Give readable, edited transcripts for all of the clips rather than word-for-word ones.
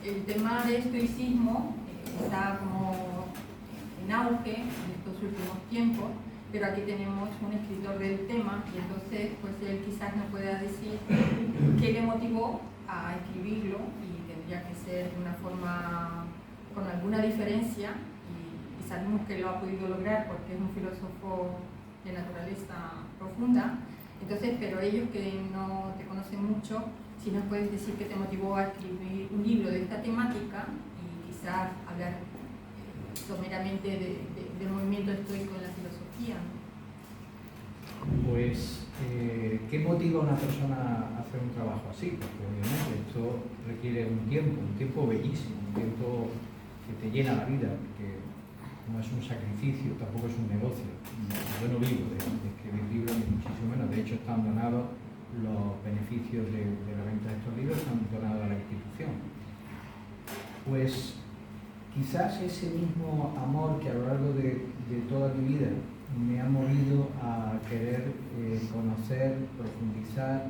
el tema del estoicismo está como en auge en estos últimos tiempos, pero aquí tenemos un escritor del tema y entonces pues él quizás nos pueda decir qué le motivó a escribirlo, y tendría que ser de una forma con alguna diferencia, y sabemos que lo ha podido lograr porque es un filósofo de naturaleza profunda. Entonces, pero ellos que no te conocen mucho, si nos puedes decir qué te motivó a escribir un libro de esta temática y quizás hablar someramente del movimiento estoico en la filosofía. Pues, ¿qué motiva a una persona a hacer un trabajo así? Porque obviamente esto requiere un tiempo bellísimo, un tiempo que te llena la vida, que no es un sacrificio, tampoco es un negocio. Yo no vivo de escribir libros, ni muchísimo menos. De hecho, están donados los beneficios de la venta de estos libros, están donados a la institución. Pues quizás ese mismo amor que a lo largo de toda mi vida me ha movido a querer conocer, profundizar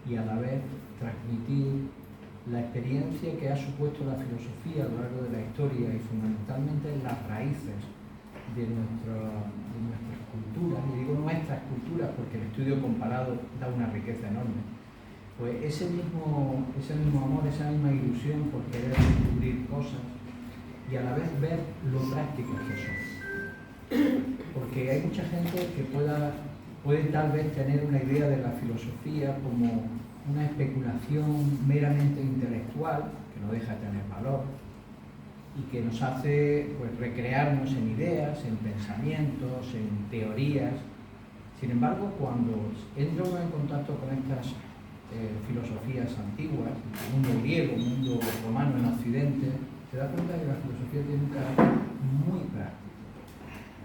y a la vez transmitir la experiencia que ha supuesto la filosofía a lo largo de la historia, y fundamentalmente en las raíces de nuestras culturas. Y digo nuestras culturas porque el estudio comparado da una riqueza enorme. Pues ese mismo amor, esa misma ilusión por querer descubrir cosas y a la vez ver lo prácticas que son. Porque hay mucha gente que puede tal vez tener una idea de la filosofía como una especulación meramente intelectual, que no deja de tener valor, y que nos hace pues recrearnos en ideas, en pensamientos, en teorías. Sin embargo, cuando entra uno en contacto con estas filosofías antiguas, el mundo griego, el mundo romano en Occidente, se da cuenta de que la filosofía tiene un carácter muy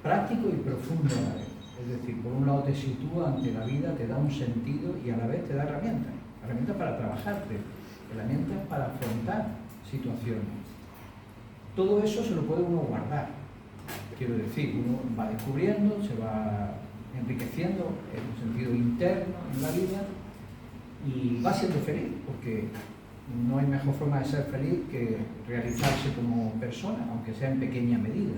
práctico y profundo a la vez. Es decir, por un lado te sitúa ante la vida, te da un sentido y a la vez te da herramientas para trabajarte, herramientas para afrontar situaciones. Todo eso se lo puede uno guardar. Quiero decir, uno va descubriendo, se va enriqueciendo en un sentido interno en la vida y va siendo feliz, porque no hay mejor forma de ser feliz que realizarse como persona, aunque sea en pequeña medida.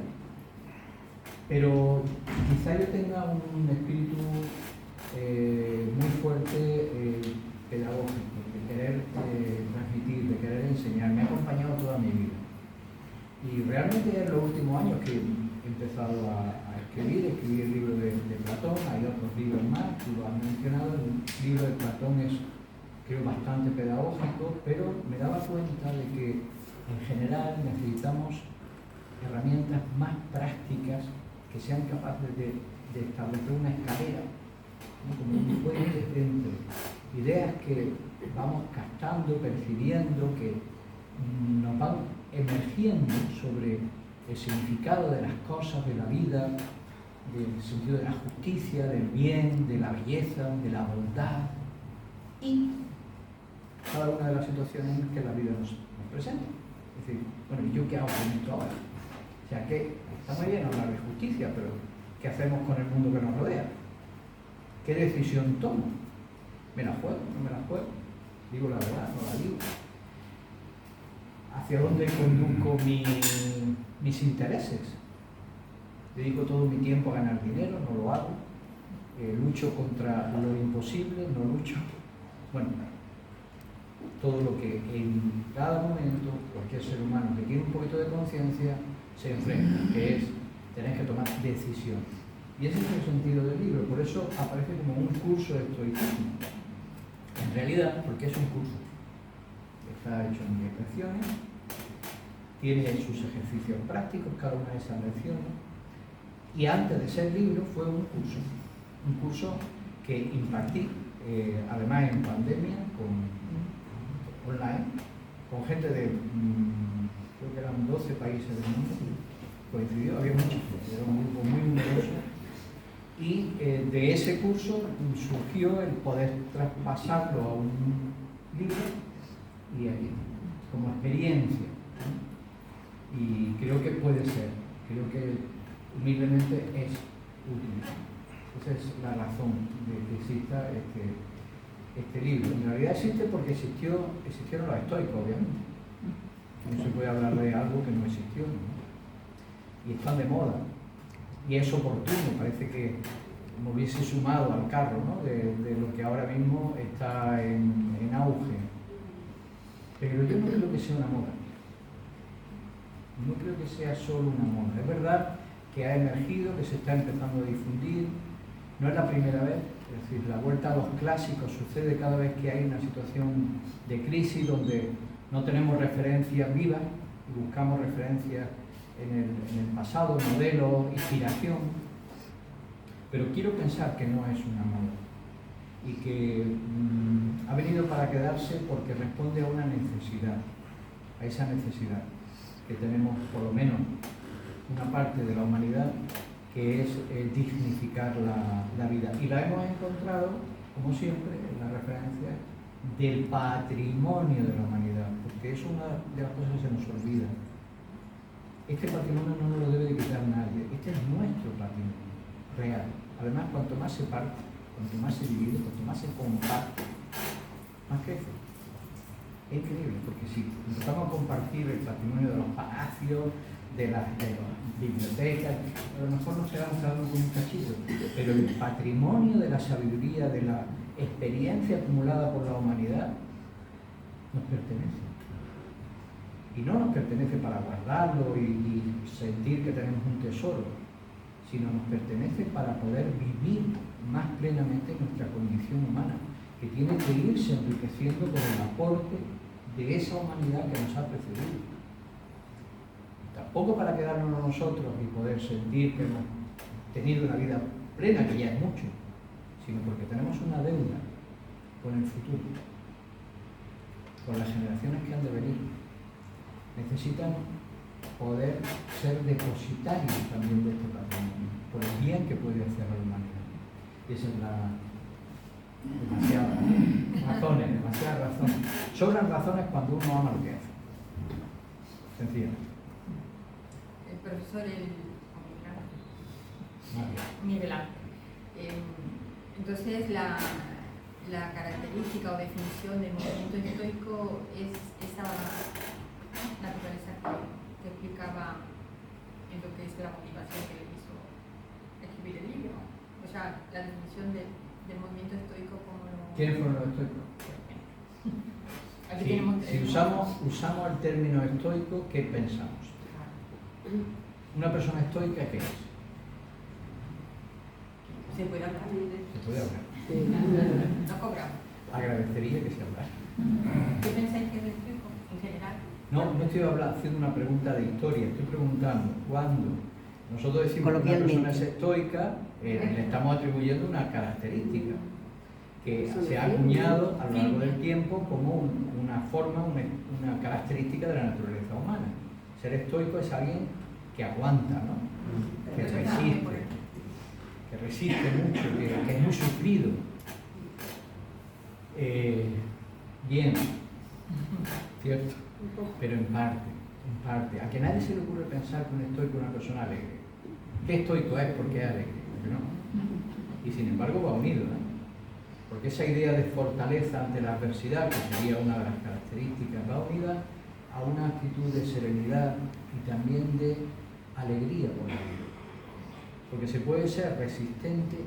Pero quizá yo tenga un espíritu muy fuerte pedagógico, de querer transmitir, de querer enseñar. Me ha acompañado toda mi vida. Y realmente en los últimos años que he empezado a escribir el libro de Platón, hay otros libros más, tú lo has mencionado. El libro de Platón es, creo, bastante pedagógico, pero me daba cuenta de que en general necesitamos herramientas más prácticas que sean capaces de establecer una escalera, ¿no? Como un puente entre ideas que vamos captando, percibiendo, que nos van emergiendo sobre el significado de las cosas, de la vida, del sentido de la justicia, del bien, de la belleza, de la bondad, y cada una de las situaciones que la vida nos presenta. Es decir, bueno, ¿y yo qué hago con esto ahora? O sea, que está muy bien hablar de justicia, pero ¿qué hacemos con el mundo que nos rodea? ¿Qué decisión tomo? ¿Me la juego? ¿No me la juego? ¿Digo la verdad? ¿No la digo? ¿Hacia dónde conduzco mis intereses? ¿Dedico todo mi tiempo a ganar dinero? ¿No lo hago? ¿Lucho contra lo imposible? ¿No lucho? Bueno, todo lo que en cada momento cualquier ser humano que tiene un poquito de conciencia se enfrenta, que es tener que tomar decisiones. Y ese es el sentido del libro, por eso aparece como un curso de estoicismo. En realidad, porque es un curso. Está hecho en 10 lecciones, tiene sus ejercicios prácticos, cada una de esas lecciones, y antes de ser libro fue un curso que impartí, además en pandemia, online, con gente de, creo que eran 12 países del mundo, coincidió, había muchos, era un grupo muy numeroso, y de ese curso surgió el poder traspasarlo a un libro y como experiencia, ¿no? Y creo que puede ser, creo que humildemente es útil. Esa es la razón de que exista este libro. En realidad existe porque existieron los estoicos, obviamente. No se puede hablar de algo que no existió, ¿no? Y están de moda. Y es oportuno, parece que me hubiese sumado al carro, ¿no? de lo que ahora mismo está en auge. Pero yo no creo que sea una moda. No creo que sea solo una moda. Es verdad que ha emergido, que se está empezando a difundir. No es la primera vez. Es decir, la vuelta a los clásicos sucede cada vez que hay una situación de crisis donde no tenemos referencias vivas y buscamos referencias en el pasado, modelos, inspiración. Pero quiero pensar que no es una moda y que ha venido para quedarse porque responde a una necesidad, a esa necesidad que tenemos por lo menos una parte de la humanidad, que es dignificar la vida. Y la hemos encontrado, como siempre, en la referencia del patrimonio de la humanidad, porque es una de las cosas que se nos olvida. Este patrimonio no nos lo debe de quitar nadie, este es nuestro patrimonio real. Además, cuanto más se parte, cuanto más se divide, cuanto más se comparte, más crece. Es increíble, porque si empezamos a compartir el patrimonio de los palacios, de las bibliotecas, a lo mejor nos quedamos cada uno con un cachillo, pero el patrimonio de la sabiduría, de la experiencia acumulada por la humanidad, nos pertenece. Y no nos pertenece para guardarlo y sentir que tenemos un tesoro, sino nos pertenece para poder vivir más plenamente nuestra condición humana, que tiene que irse enriqueciendo con el aporte de esa humanidad que nos ha precedido. Tampoco para quedarnos nosotros y poder sentir que hemos tenido una vida plena, que ya es mucho, sino porque tenemos una deuda con el futuro, con las generaciones que han de venir. Necesitan poder ser depositarios también de este patrimonio, por el bien que puede hacer la humanidad. Y esa es demasiadas razones. Sobran razones cuando uno ama lo que hace. Sencillamente. El profesor Miguel Ángel. Entonces la característica o definición del movimiento estoico es esa naturaleza que explicaba en lo que es la motivación que le hizo escribir el libro. O sea, la definición del movimiento estoico como lo... ¿Quiénes fueron los estoicos? Aquí Sí, tenemos si usamos el término estoico, ¿qué pensamos? ¿Una persona estoica qué es? Se puede hablar. Se puede hablar. No cobramos. Agradecería que se hablara. ¿Qué pensáis que es el estoico en general? No estoy haciendo una pregunta de historia, estoy preguntando cuándo nosotros decimos que una persona es estoica, le estamos atribuyendo una característica que se ha acuñado a lo largo del tiempo como una forma, una característica de la naturaleza humana. Ser estoico es alguien que aguanta, ¿no? Que resiste mucho, que es muy sufrido. Bien, cierto, pero en parte. A que nadie se le ocurre pensar que un estoico es una persona alegre. ¿Qué estoico es? Porque es alegre, ¿no? Y sin embargo va unido, ¿no? Porque esa idea de fortaleza ante la adversidad, que sería una de las características, va unida a una actitud de serenidad y también de alegría por la vida. Porque se puede ser resistente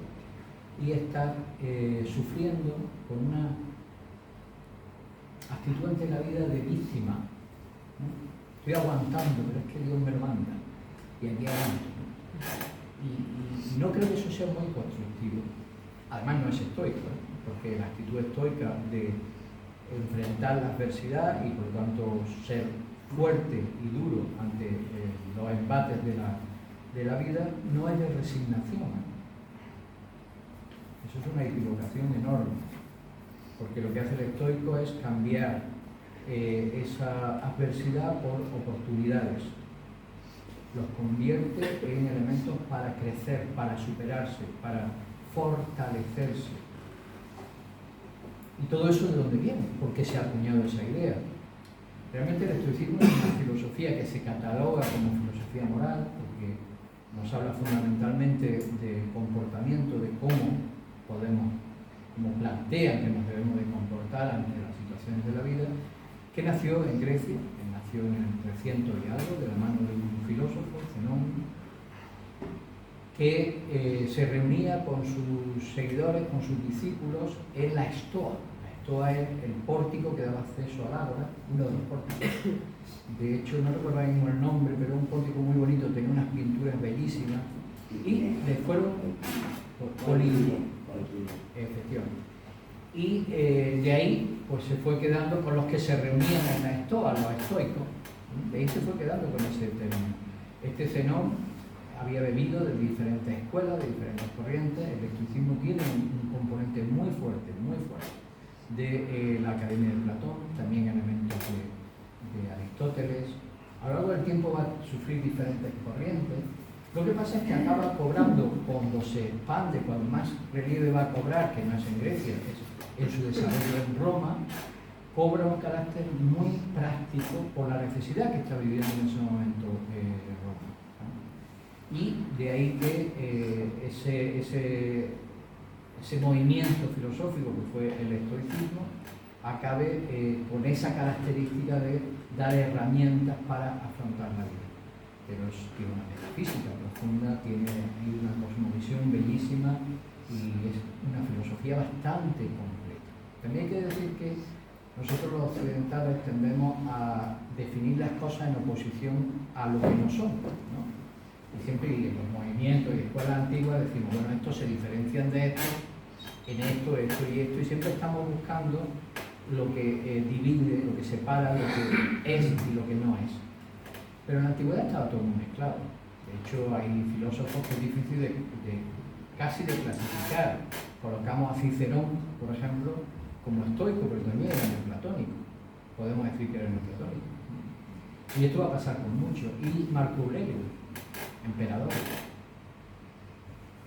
y estar sufriendo con una actitud ante la vida de víctima, ¿no? Estoy aguantando, pero es que Dios me lo manda y aquí aguanto, ¿no? Y no creo que eso sea muy constructivo. Además no es estoico, ¿eh? Porque la actitud estoica de enfrentar la adversidad y por lo tanto ser fuerte y duro ante los embates de la vida no es de resignación, ¿eh? Eso es una equivocación enorme, porque lo que hace el estoico es cambiar esa adversidad por oportunidades. Los convierte en elementos para crecer, para superarse, para fortalecerse. ¿Y todo eso de dónde viene? ¿Por qué se ha acuñado esa idea? Realmente el estoicismo es una filosofía que se cataloga como filosofía moral, porque nos habla fundamentalmente de comportamiento, de cómo plantean que nos debemos de comportar ante las situaciones de la vida, que nació en Grecia, nació en el 300 y algo, de la mano de un filósofo, Zenón, que se reunía con sus seguidores, con sus discípulos, en la Stoa. La Stoa es el pórtico que daba acceso al ágora, uno de los pórticos. De hecho, no recuerdo ahora mismo el nombre, pero un pórtico muy bonito, tenía unas pinturas bellísimas, y le fueron efectivamente. Y de ahí pues se fue quedando con los que se reunían en la Stoa, los estoicos. De ahí se fue quedando con ese término. Este Zenón había bebido de diferentes escuelas, de diferentes corrientes. El estoicismo tiene un componente muy fuerte de la Academia de Platón, también elementos de Aristóteles. A lo largo del tiempo va a sufrir diferentes corrientes. Lo que pasa es que acaba cobrando, cuando se expande, cuando más relieve va a cobrar, que no es en Grecia, es en su desarrollo en Roma, cobra un carácter muy práctico por la necesidad que está viviendo en ese momento Roma, ¿no? Y de ahí que ese movimiento filosófico que fue el estoicismo acabe con esa característica de dar herramientas para afrontar la vida. Pero tiene una metafísica profunda, tiene una cosmovisión bellísima y es una filosofía bastante completa. También hay que decir que nosotros los occidentales tendemos a definir las cosas en oposición a lo que no son, ¿no? Y siempre en los movimientos y escuelas antiguas decimos, bueno, estos se diferencian de estos, en esto, esto y esto, y siempre estamos buscando lo que divide, lo que separa, lo que es y lo que no es. Pero en la antigüedad estaba todo muy mezclado. De hecho, hay filósofos que es difícil casi de clasificar. Colocamos a Cicerón, por ejemplo, como estoico, pero también era neoplatónico. Podemos decir que era neoplatónico. Y esto va a pasar con mucho. Y Marco Aurelio, emperador,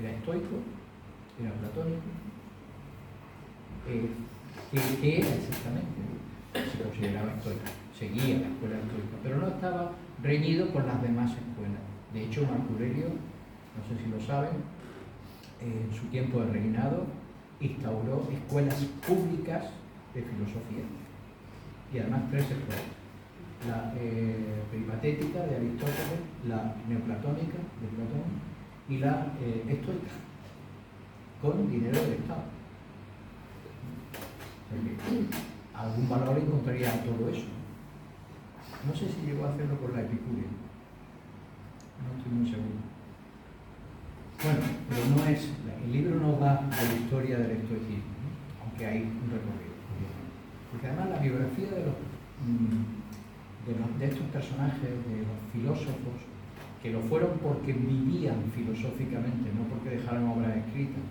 era estoico, era platónico. ¿Qué era exactamente? Se consideraba estoico. Seguía la escuela estoica, pero no estaba reñido con las demás escuelas. De hecho, Marco Aurelio, no sé si lo saben, en su tiempo de reinado instauró escuelas públicas de filosofía. Y además 3 escuelas. La peripatética de Aristóteles, la neoplatónica de Platón y la estoica, con dinero del Estado. Algún valor encontraría todo eso. No sé si llegó a hacerlo con la Epicuria. No estoy muy seguro. Bueno, pero no es. El libro no va de la historia del estoicismo, ¿no? Aunque hay un recorrido. Porque además la biografía de estos personajes, de los filósofos, que lo fueron porque vivían filosóficamente, no porque dejaron obras escritas.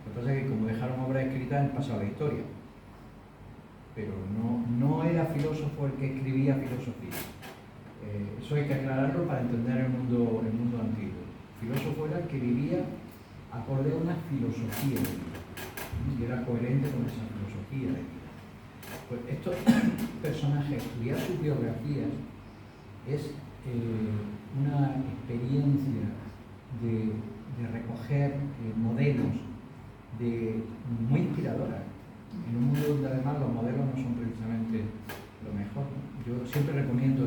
Lo que pasa es que como dejaron obras escritas han pasado la historia. Pero no era filósofo el que escribía filosofía. Eso hay que aclararlo para entender el mundo antiguo. El filósofo era el que vivía acorde a una filosofía de vida y era coherente con esa filosofía de vida. Pues estos personajes, estudiar sus biografías es una experiencia de recoger modelos muy inspiradoras. En un mundo donde además los modelos no son precisamente lo mejor. Yo siempre recomiendo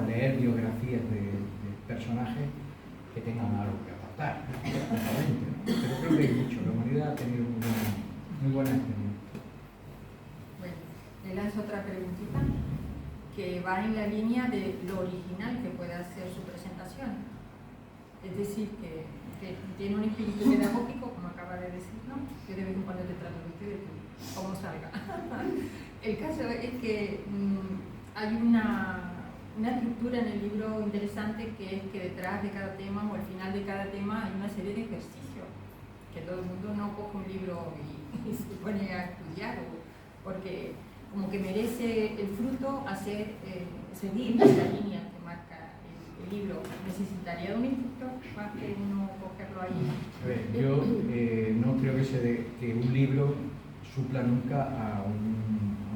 leer biografías de personajes que tengan algo que aportar, ¿no? Pero creo que hay mucho. La humanidad ha tenido muy buena experiencia. Bueno, le lanzo otra preguntita que va en la línea de lo original que pueda ser su presentación. Es decir, que tiene un espíritu pedagógico, como acaba de decir, ¿no? Yo de vez en cuando te trato de usted, como salga. El caso es que hay una estructura en el libro interesante, que es que detrás de cada tema o al final de cada tema hay una serie de ejercicios, que todo el mundo no coge un libro y se pone a estudiar, porque como que merece el fruto seguir esa línea que marca el libro. Necesitaría de un instructor para que uno cogerlo ahí. A ver, yo no creo que un libro supla nunca a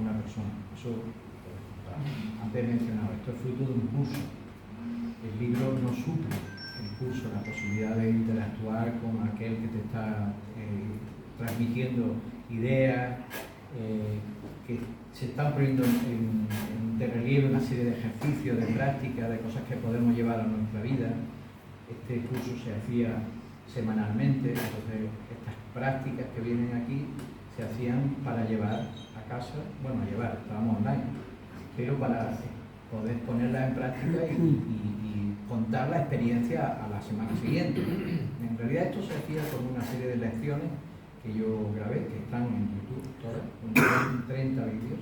una persona. Eso antes he mencionado, esto es fruto de un curso. El libro no suple el curso, la posibilidad de interactuar con aquel que te está transmitiendo ideas, que se están poniendo de relieve una serie de ejercicios, de prácticas, de cosas que podemos llevar a nuestra vida. Este curso se hacía semanalmente, entonces estas prácticas que vienen aquí se hacían para llevar a casa, bueno, estábamos online, pero para poder ponerlas en práctica y contar la experiencia a la semana siguiente. En realidad esto se hacía con una serie de lecciones que yo grabé, que están en YouTube todas, con 30 vídeos,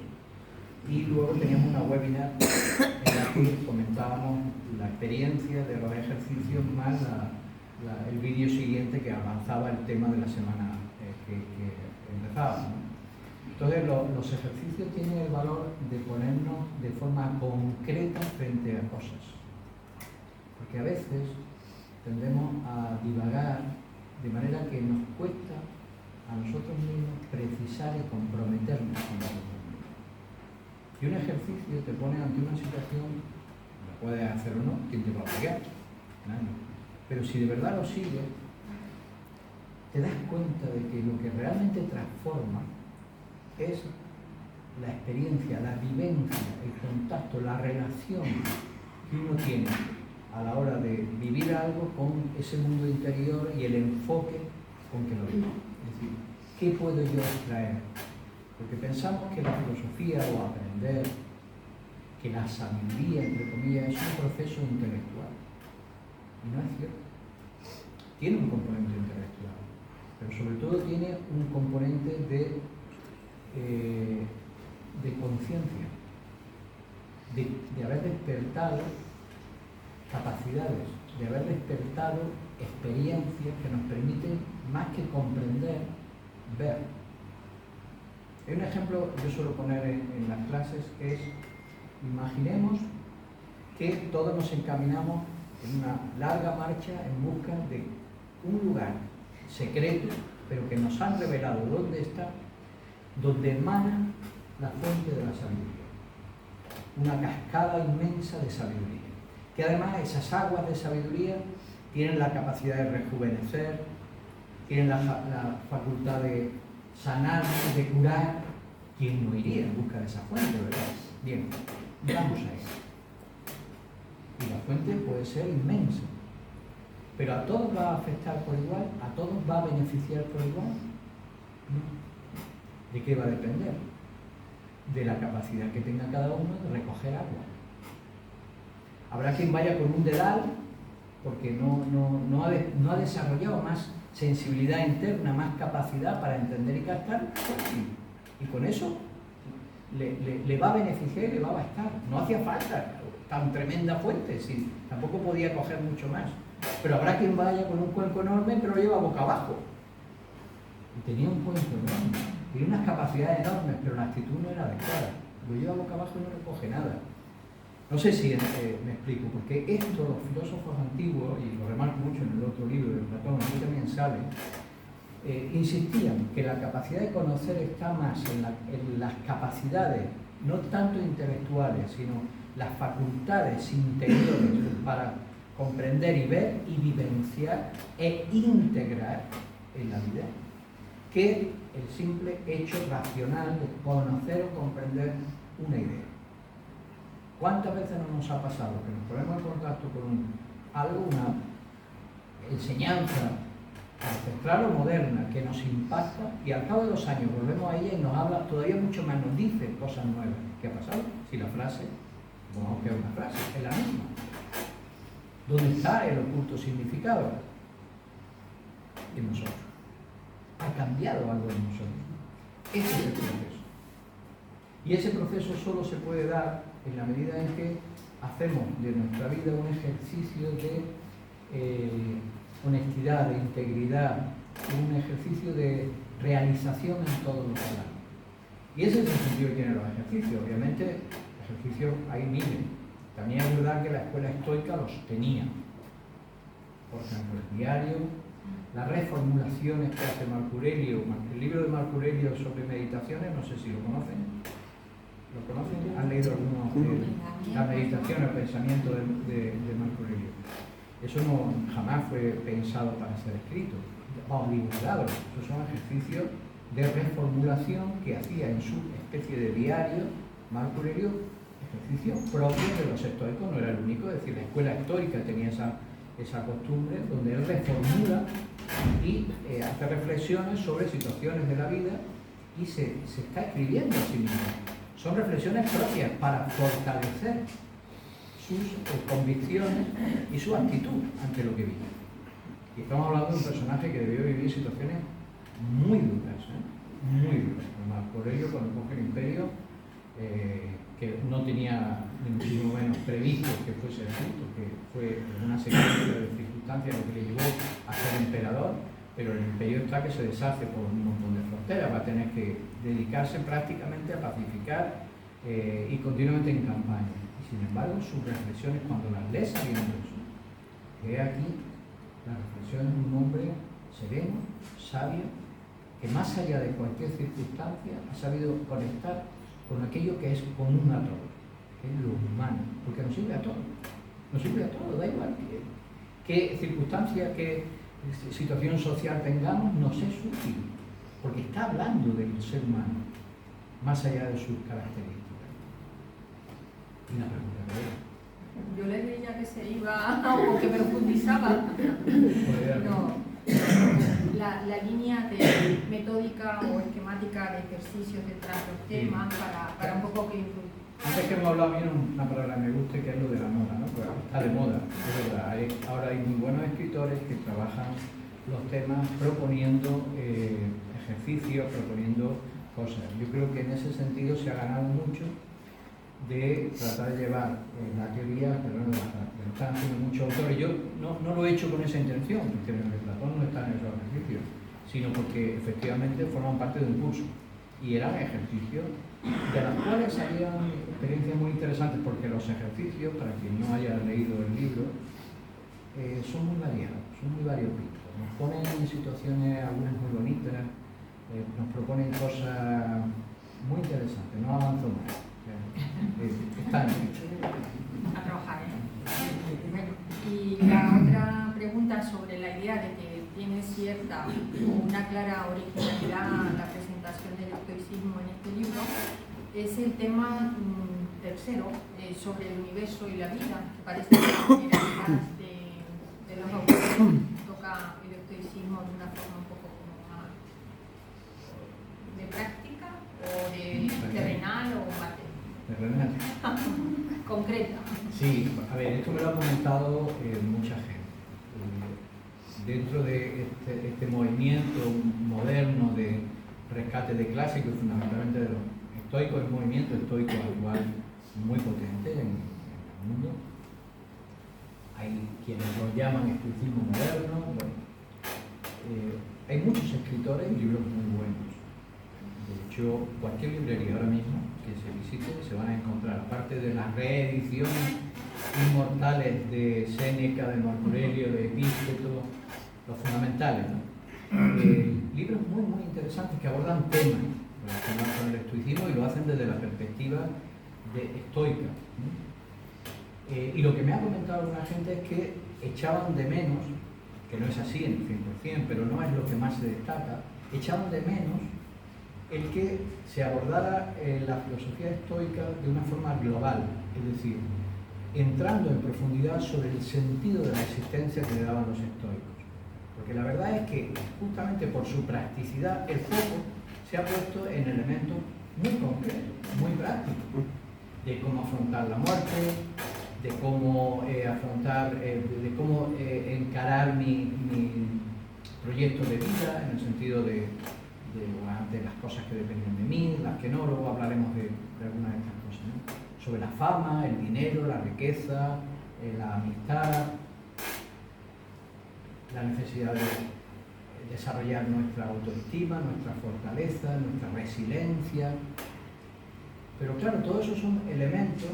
y luego teníamos una webinar en la que comentábamos la experiencia de los ejercicios más el vídeo siguiente que avanzaba el tema de la semana que empezaba, ¿no? Entonces los ejercicios tienen el valor de ponernos de forma concreta frente a cosas, porque a veces tendemos a divagar de manera que nos cuesta a nosotros mismos precisar y comprometernos con nosotros mismos. Y un ejercicio te pone ante una situación, lo puedes hacer o no, ¿quién te va a obligar? Nadie. Pero si de verdad lo sigues, te das cuenta de que lo que realmente transforma es la experiencia, la vivencia, el contacto, la relación que uno tiene a la hora de vivir algo con ese mundo interior y el enfoque con que lo vive. Es decir, ¿qué puedo yo extraer? Porque pensamos que la filosofía o aprender, que la sabiduría, entre comillas, es un proceso intelectual. Y no es cierto. Tiene un componente intelectual, pero sobre todo tiene un componente de conciencia, de haber despertado capacidades, de haber despertado experiencias que nos permiten, más que comprender, ver. Hay un ejemplo que yo suelo poner en las clases, que es, imaginemos que todos nos encaminamos en una larga marcha en busca de un lugar secreto, pero que nos han revelado dónde está, donde emana la fuente de la sabiduría. Una cascada inmensa de sabiduría. Que además esas aguas de sabiduría tienen la capacidad de rejuvenecer, tienen la facultad de sanar, de curar. ¿Quién no iría en busca de esa fuente, verdad? Bien, vamos a eso. Y la fuente puede ser inmensa. ¿Pero a todos va a afectar por igual? ¿A todos va a beneficiar por igual? No. ¿De qué va a depender? De la capacidad que tenga cada uno de recoger agua. Habrá quien vaya con un dedal porque no ha desarrollado más sensibilidad interna, más capacidad para entender y captar, y con eso le va a beneficiar y le va a bastar. No hacía falta tan tremenda fuente, sí, tampoco podía coger mucho más. Pero habrá quien vaya con un cuenco enorme pero lo lleva boca abajo. Y tenía un cuenco enorme, tiene unas capacidades enormes, pero la actitud no era adecuada. Lo lleva boca abajo y no recoge nada. No sé si me explico, porque esto los filósofos antiguos, y lo remarco mucho en el otro libro de Platón, aquí también sale, insistían que la capacidad de conocer está más en las capacidades, no tanto intelectuales, sino las facultades interiores para comprender y ver y vivenciar e integrar en la vida, que el simple hecho racional de conocer o comprender una idea. ¿Cuántas veces no nos ha pasado que nos ponemos en contacto con algo, una enseñanza ancestral o moderna que nos impacta, y al cabo de 2 años volvemos a ella y nos habla todavía mucho más, nos dice cosas nuevas? ¿Qué ha pasado? Si la frase, bueno, que es una frase, es la misma. ¿Dónde está el oculto significado? En nosotros. Ha cambiado algo en nosotros. Ese es el proceso. Y ese proceso solo se puede dar en la medida en que hacemos de nuestra vida un ejercicio de honestidad, de integridad, un ejercicio de realización en todos los planos. Y ese es el sentido que tienen los ejercicios. Obviamente, ejercicios hay miles. También es verdad que la escuela estoica los tenía. Por ejemplo, el diario, las reformulaciones que hace Marco Aurelio. El libro de Marco Aurelio sobre meditaciones, no sé si lo conocen. ¿Lo conocen? ¿Han leído algunos de la meditación, el pensamiento de Marco Aurelio? Eso jamás fue pensado para ser escrito, o divulgado. Esos son ejercicios de reformulación que hacía en su especie de diario Marco Aurelio, ejercicio propio de los estoicos, no era el único, es decir, la escuela estoica tenía esa costumbre donde él reformula y hace reflexiones sobre situaciones de la vida y se está escribiendo a sí mismo. Son reflexiones propias para fortalecer sus convicciones y su actitud ante lo que vive. Y estamos hablando de un personaje que debió vivir situaciones muy duras, muy duras. Marco Aurelio, cuando coge el imperio, que no tenía ni muchísimo menos previsto que fuese así, porque fue una secuencia de circunstancias lo que le llevó a ser emperador, pero el imperio está que se deshace por un montón de fronteras, va a tener que dedicarse prácticamente a pacificar y continuamente en campaña. Y sin embargo, sus reflexiones, cuando las lees sabiendo eso, he aquí las reflexiones de un hombre sereno, sabio, que más allá de cualquier circunstancia ha sabido conectar con aquello que es común a todos, que es lo humano, porque nos sirve a todos, da igual qué circunstancia, qué situación social tengamos, nos es útil, porque está hablando del ser humano, más allá de sus características. Y la pregunta que era. Yo le veía que se iba o que profundizaba. No. La línea de metódica o esquemática de ejercicios detrás de los temas para un poco que... Antes que hemos hablado bien una palabra que me guste, que es lo de la moda, ¿no? Pues está de moda, es verdad. Ahora hay muy buenos escritores que trabajan los temas proponiendo ejercicios, proponiendo cosas. Yo creo que en ese sentido se ha ganado mucho de tratar de llevar la teoría, pero no lo están haciendo muchos autores. Yo no lo he hecho con esa intención, porque Platón no está en esos ejercicios, sino porque efectivamente forman parte de un curso y eran ejercicios de los cuales salían experiencias muy interesantes, porque los ejercicios, para quien no haya leído el libro, son muy variados, son muy variopintos. Nos ponen en situaciones algunas muy bonitas, nos proponen cosas muy interesantes. No avanzo más. Están a trabajar, Y la otra pregunta sobre la idea de que tiene cierta o una clara originalidad la presentación del estoicismo en este libro es el tema tercero sobre el universo y la vida, que parece que la generalidad de los autores toca el estoicismo de una forma un poco como más de práctica o de terrenal o material. Concreta. Sí, a ver, esto me lo ha comentado mucha gente. Dentro de este movimiento moderno de rescate de clásicos, fundamentalmente de los estoicos, el movimiento estoico actual muy potente en el mundo. Hay quienes lo llaman estoicismo moderno. Bueno, hay muchos escritores y libros muy buenos. De hecho, cualquier librería ahora mismo que se visite se van a encontrar, aparte de las reediciones inmortales de Séneca, de Marco Aurelio, de Epícteto, los fundamentales, ¿no? Libros muy, muy interesantes que abordan temas relacionados con el estoicismo y lo hacen desde la perspectiva estoica, ¿no? Y lo que me ha comentado alguna gente es que echaban de menos, que no es así en el 100%, pero no es lo que más se destaca, echaban de menos el que se abordara la filosofía estoica de una forma global, es decir, entrando en profundidad sobre el sentido de la existencia que le daban los estoicos. Porque la verdad es que justamente por su practicidad el foco se ha puesto en elementos muy concretos, muy prácticos, de cómo afrontar la muerte, de cómo encarar mi proyecto de vida en el sentido de las cosas que dependen de mí, las que no, luego hablaremos de algunas de estas cosas, ¿no? Sobre la fama, el dinero, la riqueza, la amistad, la necesidad de desarrollar nuestra autoestima, nuestra fortaleza, nuestra resiliencia. Pero claro, todos esos son elementos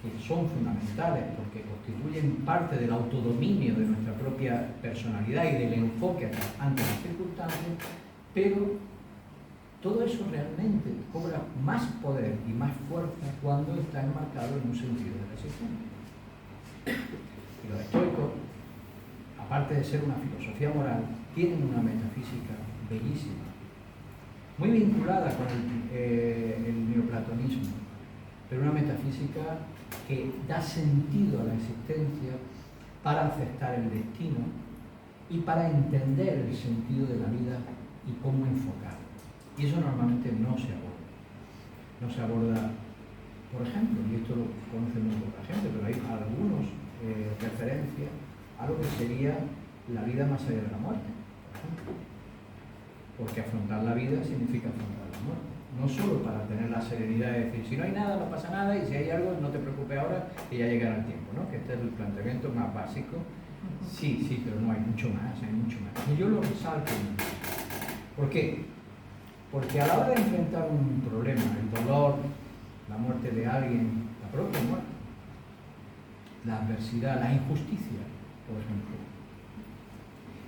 que son fundamentales porque constituyen parte del autodominio de nuestra propia personalidad y del enfoque ante las circunstancias, pero todo eso realmente cobra más poder y más fuerza cuando está enmarcado en un sentido de resistencia. Y los estoicos, aparte de ser una filosofía moral, tienen una metafísica bellísima. muy vinculada con el neoplatonismo, pero una metafísica que da sentido a la existencia para aceptar el destino y para entender el sentido de la vida y cómo enfocarlo. Y eso normalmente no se aborda. No se aborda, por ejemplo, y esto lo conoce muy poca gente, pero hay algunos referencias a lo que sería la vida más allá de la muerte, por ejemplo. Porque afrontar la vida significa afrontar la muerte. No solo para tener la serenidad de decir, si no hay nada, no pasa nada, y si hay algo, no te preocupes ahora, que ya llegará el tiempo, ¿no? Que este es el planteamiento más básico. Sí, pero no, hay mucho más, hay mucho más. Y yo lo resalto. ¿Por qué? Porque a la hora de enfrentar un problema, el dolor, la muerte de alguien, la propia muerte, la adversidad, la injusticia, por ejemplo,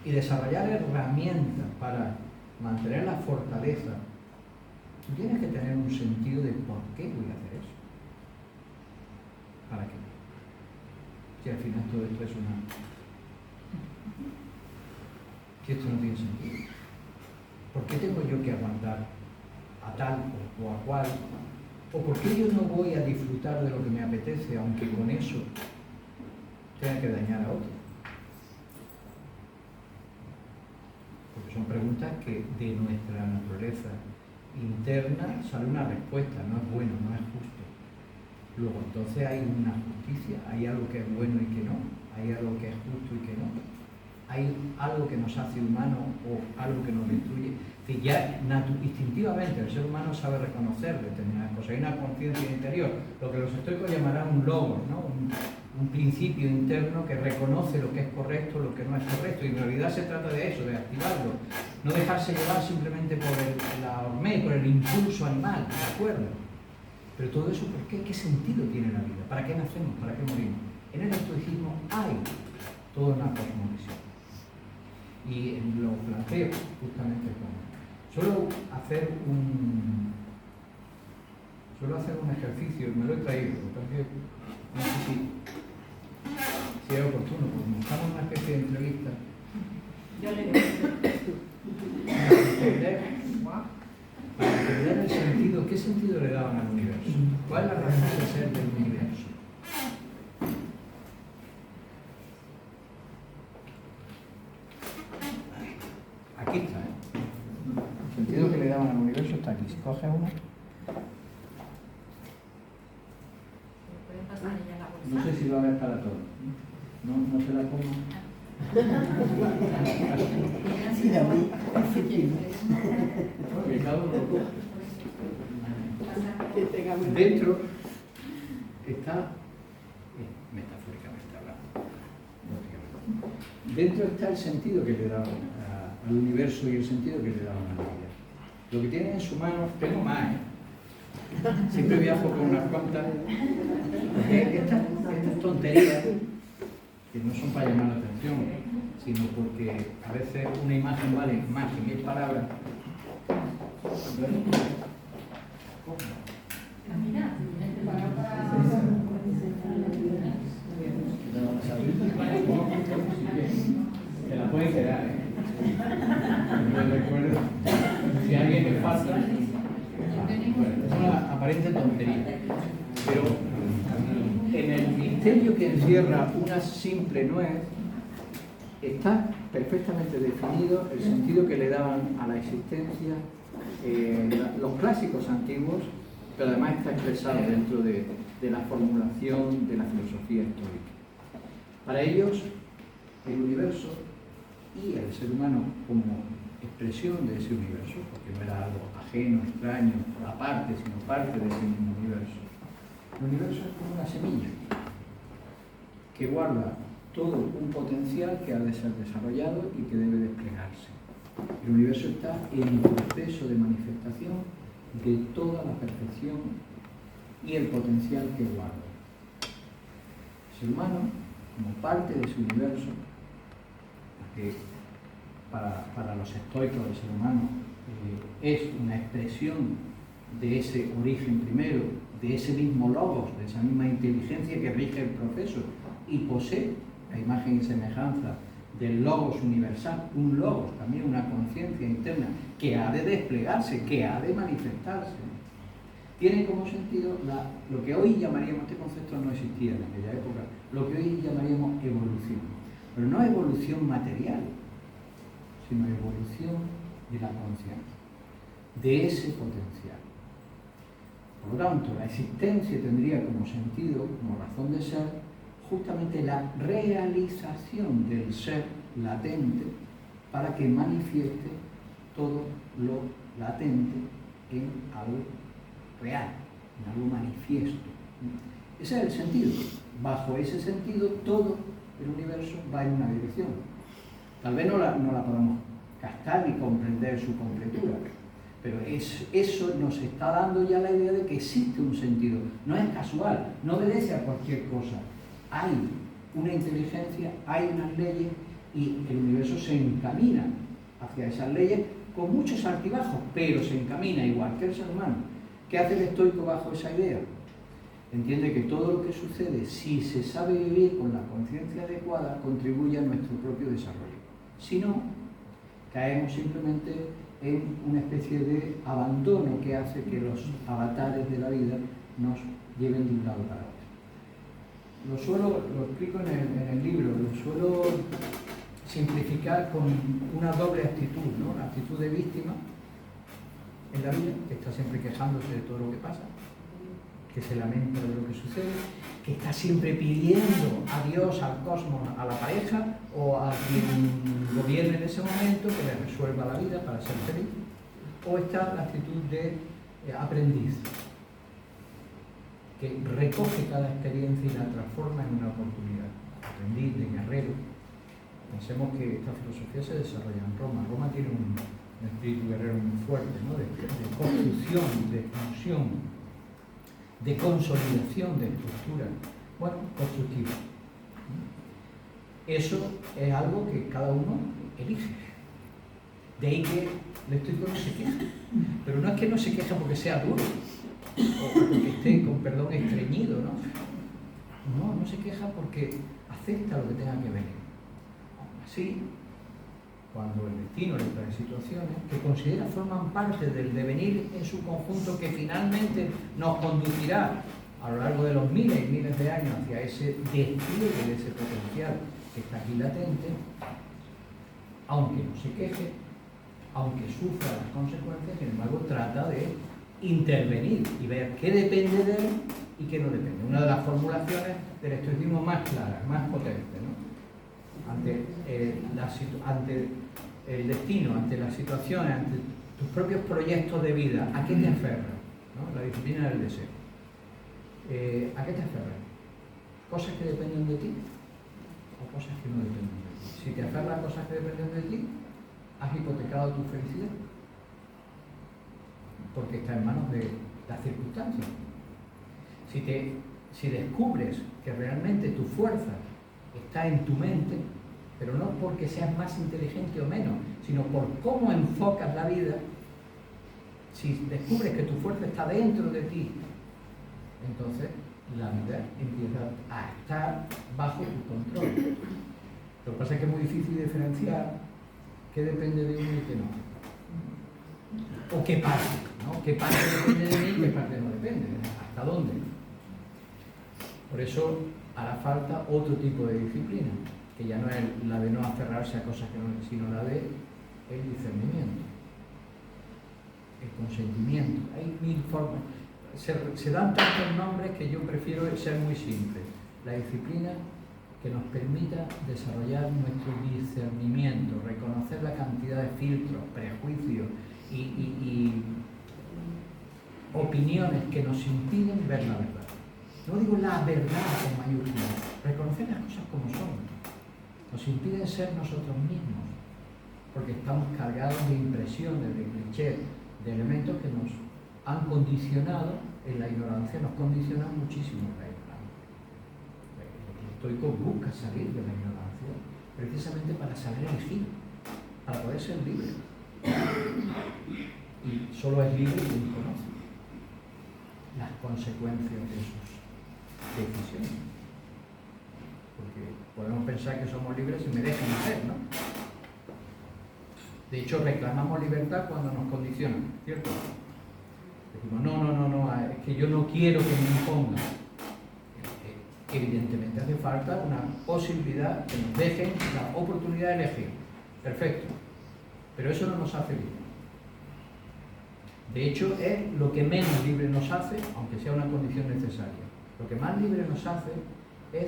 y desarrollar herramientas para mantener la fortaleza, tú tienes que tener un sentido de por qué voy a hacer eso. ¿Para qué? Si al final todo esto es una... Si esto no tiene sentido. ¿Por qué tengo yo que aguantar a tal o a cual? ¿O por qué yo no voy a disfrutar de lo que me apetece, aunque con eso tenga que dañar a otro? Porque son preguntas que de nuestra naturaleza interna sale una respuesta, no es bueno, no es justo. Luego entonces hay una justicia, hay algo que es bueno y que no, hay algo que es justo y que no, hay algo que nos hace humanos o algo que nos destruye. Que ya instintivamente el ser humano sabe reconocer determinadas cosas, hay una conciencia interior, lo que los estoicos llamarán un logos, ¿no? Un principio interno que reconoce lo que es correcto, lo que no es correcto, y en realidad se trata de eso, de activarlo, no dejarse llevar simplemente por la hormé, por el impulso animal, ¿de acuerdo? Pero todo eso, ¿por qué? ¿Qué sentido tiene la vida? ¿Para qué nacemos? ¿Para qué morimos? En el estoicismo hay toda una cosmovisión, y lo planteo justamente como suelo hacer un ejercicio, me lo he traído, porque no sé si es oportuno, porque como estamos en una especie de entrevista, para entender el sentido, ¿qué sentido le daban al universo? ¿Cuál es la razón de ser del universo? Aquí está, ¿eh? El sentido que le daban al universo está aquí. Si coges uno, no sé si va a haber para todos. No se la pongo. Dentro está, metafóricamente hablando, dentro está el sentido que le daban al universo y el sentido que le daban a la vida. Lo que tienen en su mano, tengo más, ¿eh? Siempre viajo con unas cuantas. Estas tonterías, que no son para llamar la atención, sino porque a veces una imagen vale más que 1000 palabras. Se la pueden quedar, ¿eh? No recuerdo. Si a alguien le falta, es una aparente tontería, pero en el misterio que encierra una simple nuez está perfectamente definido el sentido que le daban a la existencia los clásicos antiguos, pero además está expresado dentro de la formulación de la filosofía estoica. Para ellos, el universo y el ser humano como expresión de ese universo, porque no era algo ajeno, extraño, aparte, sino parte de ese mismo universo. El universo es como una semilla que guarda todo un potencial que ha de ser desarrollado y que debe desplegarse. El universo está en proceso de manifestación de toda la perfección y el potencial que guarda. El ser humano, como parte de ese universo, que para los estoicos del ser humano es una expresión de ese origen primero, de ese mismo logos, de esa misma inteligencia que rige el proceso y posee la imagen y semejanza del logos universal, un logos, también una conciencia interna que ha de desplegarse, que ha de manifestarse. Tiene como sentido lo que hoy llamaríamos, este concepto no existía en aquella época, lo que hoy llamaríamos evolución. Pero no evolución material, sino evolución de la conciencia, de ese potencial. Por lo tanto, la existencia tendría como sentido, como razón de ser, justamente la realización del ser latente para que manifieste todo lo latente en algo real, en algo manifiesto. Ese es el sentido. Bajo ese sentido, todo el universo va en una dirección. Tal vez no la podamos captar ni comprender su completura, pero eso nos está dando ya la idea de que existe un sentido. No es casual, no obedece a cualquier cosa. Hay una inteligencia, hay unas leyes y el universo se encamina hacia esas leyes con muchos altibajos, pero se encamina igual que el ser humano. ¿Qué hace el estoico bajo esa idea? Entiende que todo lo que sucede, si se sabe vivir con la conciencia adecuada, contribuye a nuestro propio desarrollo. Si no, caemos simplemente en una especie de abandono que hace que los avatares de la vida nos lleven de un lado para otro. Lo explico en el libro, lo suelo simplificar con una doble actitud, ¿no? La actitud de víctima en la vida, que está siempre quejándose de todo lo que pasa, que se lamenta de lo que sucede, que está siempre pidiendo a Dios, al cosmos, a la pareja o a quien gobierne en ese momento que le resuelva la vida para ser feliz. O está la actitud de aprendiz, que recoge cada experiencia y la transforma en una oportunidad. Aprendiz, de guerrero. Pensemos que esta filosofía se desarrolla en Roma. Roma tiene un espíritu guerrero muy fuerte, ¿no? de construcción, de expansión, de consolidación de estructura, bueno, constructiva. Eso es algo que cada uno elige. De ahí que el estoico no se queja. Pero no es que no se queja porque sea duro, o porque esté, con perdón, estreñido, ¿no? No se queja porque acepta lo que tenga que venir. Así, cuando el destino le trae situaciones que considera forman parte del devenir en su conjunto que finalmente nos conducirá a lo largo de los miles y miles de años hacia ese despliegue de ese potencial que está aquí latente, aunque no se queje, aunque sufra las consecuencias, sin embargo trata de intervenir y ver qué depende de él y qué no depende. Una de las formulaciones del estoicismo más claras, más potentes, ¿no? Ante el destino, ante las situaciones, ante tus propios proyectos de vida, ¿a qué te aferras? ¿No? La disciplina del deseo. ¿A qué te aferras? ¿Cosas que dependen de ti o cosas que no dependen de ti? Si te aferras a cosas que dependen de ti, has hipotecado tu felicidad, porque está en manos de las circunstancias. Si descubres que realmente tu fuerza está en tu mente, pero no porque seas más inteligente o menos, sino por cómo enfocas la vida, si descubres que tu fuerza está dentro de ti, entonces la vida empieza a estar bajo tu control. Lo que pasa es que es muy difícil diferenciar qué depende de uno y qué no. O qué parte, ¿no? ¿Qué parte depende de mí y qué parte no depende? ¿Hasta dónde? Por eso hará falta otro tipo de disciplina, que ya no es la de no aferrarse a cosas que no, sino la de el discernimiento, el consentimiento. Hay mil formas. Se dan tantos nombres que yo prefiero ser muy simple. La disciplina que nos permita desarrollar nuestro discernimiento, reconocer la cantidad de filtros, prejuicios y opiniones que nos impiden ver la verdad. No digo la verdad con mayúsculas, reconocer las cosas como son. Nos impiden ser nosotros mismos, porque estamos cargados de impresiones, de clichés, de elementos que nos han condicionado en la ignorancia, nos condicionan muchísimo en la ignorancia. El estoico busca salir de la ignorancia precisamente para saber elegir, para poder ser libre. Y solo es libre quien conoce las consecuencias de sus decisiones. porque podemos pensar que somos libres y me dejan hacer, ¿no? De hecho, reclamamos libertad cuando nos condicionan, ¿cierto? Decimos, no, es que yo no quiero que me impongan. Evidentemente hace falta una posibilidad que nos dejen la oportunidad de elegir. Perfecto. Pero eso no nos hace libres. De hecho, es lo que menos libre nos hace, aunque sea una condición necesaria. Lo que más libre nos hace es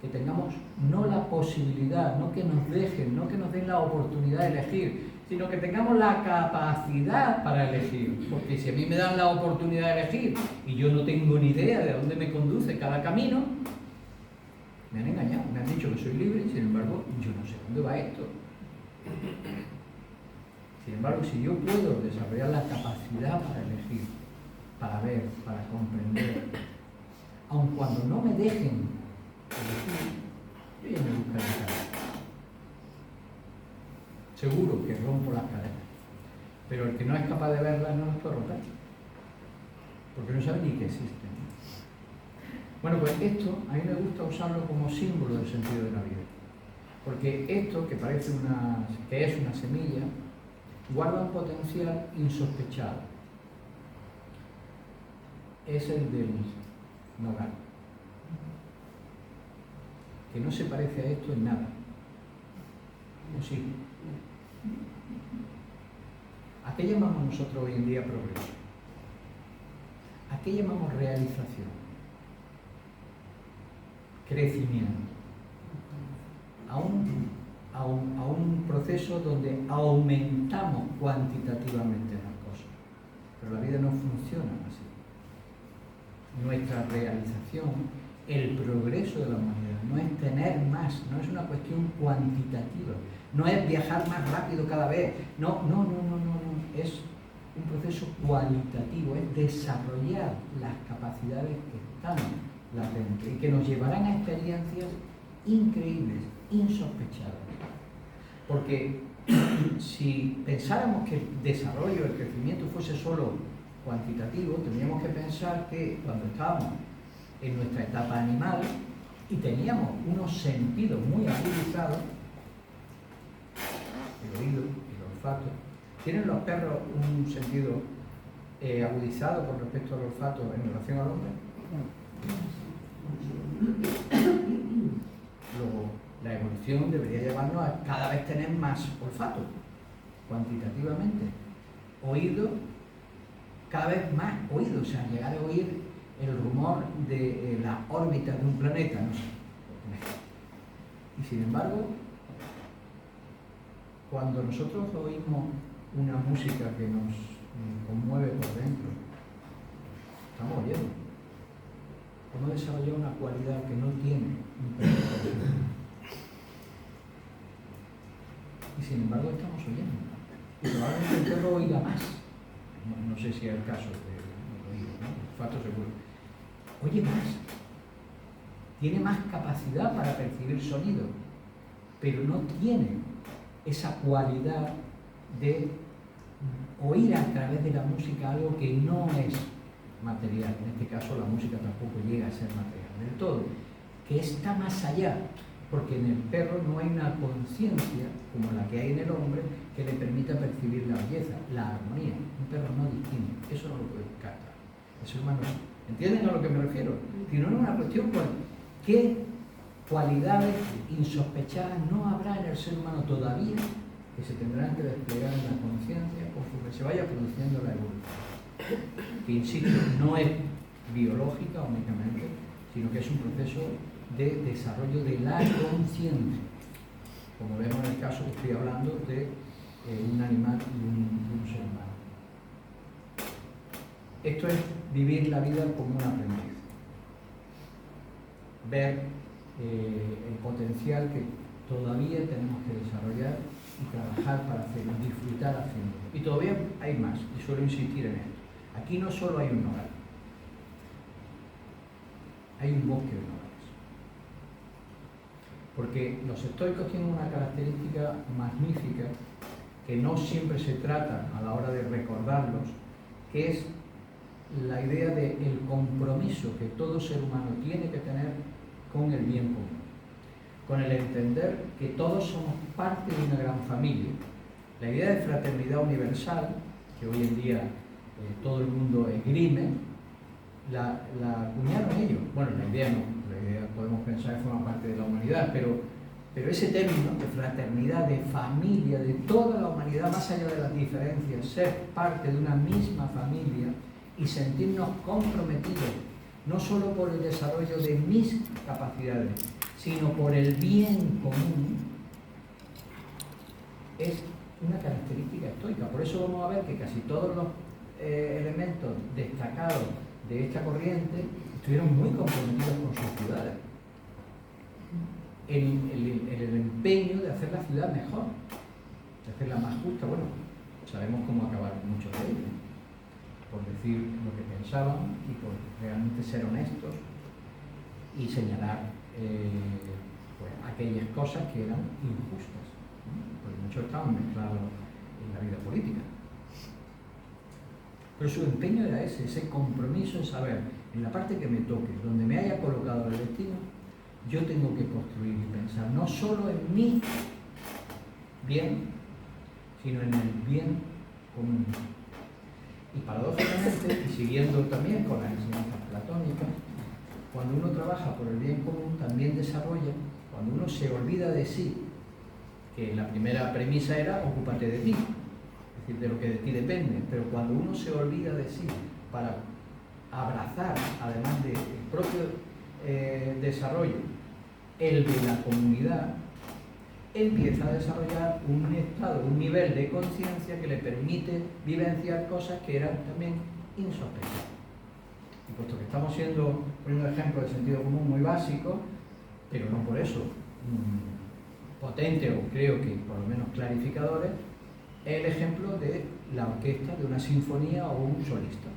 que tengamos no la posibilidad, no que nos dejen, no que nos den la oportunidad de elegir, sino que tengamos la capacidad para elegir. Porque si a mí me dan la oportunidad de elegir y yo no tengo ni idea de dónde me conduce cada camino, me han engañado, me han dicho que soy libre y sin embargo yo no sé dónde va esto. Sin embargo, si yo puedo desarrollar la capacidad para elegir, para ver, para comprender, aun cuando no me dejen elegir, yo ya me buscaré la cadena. Seguro que rompo las cadenas, pero el que no es capaz de verlas no las puede romper, porque no sabe ni que existen. Bueno, pues esto a mí me gusta usarlo como símbolo del sentido de la vida, porque esto, que parece que es una semilla, guarda un potencial insospechado. Es el del nogal, que no se parece a esto en nada. ¿O sí? ¿A qué llamamos nosotros hoy en día progreso? ¿A qué llamamos realización? Crecimiento. A un proceso donde aumentamos cuantitativamente las cosas. Pero la vida no funciona así. Nuestra realización, el progreso de la humanidad, no es tener más, no es una cuestión cuantitativa, no es viajar más rápido cada vez, no, es un proceso cualitativo, es desarrollar las capacidades que están latentes y que nos llevarán a experiencias increíbles, insospechadas. Porque si pensáramos que el desarrollo, el crecimiento fuese solo cuantitativo, tendríamos que pensar que cuando estábamos en nuestra etapa animal y teníamos unos sentidos muy agudizados, el oído, el olfato. ¿Tienen los perros un sentido agudizado con respecto al olfato en relación al hombre? Luego, la evolución debería llevarnos a cada vez tener más olfato, cuantitativamente. Oído, cada vez más oído, o sea, llegar a oír el rumor de la órbita de un planeta, no sé. Y sin embargo, cuando nosotros oímos una música que nos conmueve por dentro, estamos oyendo. Hemos desarrollado una cualidad que no tiene un perro. Y sin embargo estamos oyendo. Y probablemente el perro oiga más. No sé si es el caso del oído, ¿no? El olfato seguro. Oye más. Tiene más capacidad para percibir sonido, pero no tiene esa cualidad de oír a través de la música algo que no es material. En este caso la música tampoco llega a ser material del todo, que está más allá, porque en el perro no hay una conciencia como la que hay en el hombre que le permita percibir la belleza, la armonía. Un perro no distingue, eso no lo puede captar. El ser humano, ¿entienden a lo que me refiero? Si no es una cuestión por qué cualidades insospechadas no habrá en el ser humano todavía que se tendrán que desplegar en la conciencia conforme se vaya produciendo la evolución. Que, insisto, no es biológica únicamente, sino que es un proceso de desarrollo de la conciencia, como vemos en el caso que estoy hablando de un animal y un ser humano. Esto es vivir la vida como un aprendiz, ver el potencial que todavía tenemos que desarrollar y trabajar para hacerlo, disfrutar haciéndolo. Y todavía hay más, y suelo insistir en esto. Aquí no solo hay un nogal, hay un bosque de nogales. Porque los estoicos tienen una característica magnífica que no siempre se trata a la hora de recordarlos, que es la idea del compromiso que todo ser humano tiene que tener con el bien común. con el entender que todos somos parte de una gran familia. La idea de fraternidad universal, que hoy en día todo el mundo esgrime, la acuñaron ellos. Bueno, la idea no, la idea podemos pensar que forma parte de la humanidad, pero ese término de fraternidad, de familia, de toda la humanidad, más allá de las diferencias, ser parte de una misma familia y sentirnos comprometidos, no solo por el desarrollo de mis capacidades, sino por el bien común, es una característica estoica. Por eso vamos a ver que casi todos los elementos destacados de esta corriente estuvieron muy comprometidos con sus ciudades, en el empeño de hacer la ciudad mejor, de hacerla más justa. Bueno, sabemos cómo acabaron muchos de ellos, por decir lo que pensaban y por realmente ser honestos y señalar pues, aquellas cosas que eran injustas, ¿no? Porque muchos estaban mezclados en la vida política. Pero su empeño era ese compromiso en saber, en la parte que me toque, donde me haya colocado el destino, yo tengo que construir y pensar no solo en mi bien, sino en el bien común. Y paradójicamente, y siguiendo también con las enseñanzas platónicas, cuando uno trabaja por el bien común, también desarrolla, cuando uno se olvida de sí, que la primera premisa era ocúpate de ti, es decir, de lo que de ti depende, pero cuando uno se olvida de sí para abrazar, además del propio desarrollo, el de la comunidad, empieza a desarrollar un estado, un nivel de conciencia que le permite vivenciar cosas que eran también insospechadas. Y puesto que estamos poniendo ejemplos de sentido común muy básicos, pero no por eso potentes o creo que por lo menos clarificadores, es el ejemplo de la orquesta, de una sinfonía o un solista.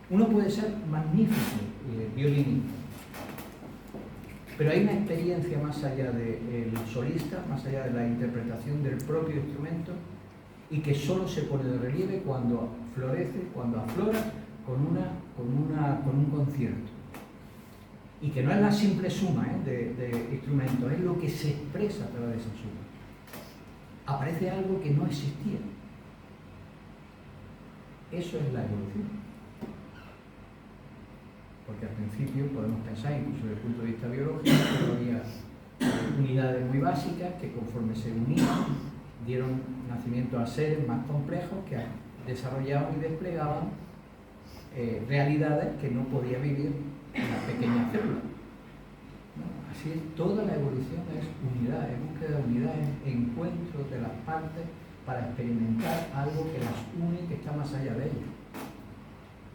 Uno puede ser magnífico violinista, pero hay una experiencia más allá del solista, más allá de la interpretación del propio instrumento, y que solo se pone de relieve cuando florece, cuando aflora con un concierto. Y que no es la simple suma de instrumentos, es lo que se expresa a través de esa suma. Aparece algo que no existía. Eso es la evolución. Porque al principio podemos pensar, incluso desde el punto de vista biológico, que había unidades muy básicas que conforme se unían dieron nacimiento a seres más complejos que desarrollaban y desplegaban realidades que no podía vivir en la pequeña célula. ¿No? Así es, toda la evolución es unidad, es búsqueda de unidad, es encuentro de las partes para experimentar algo que las une, que está más allá de ellas.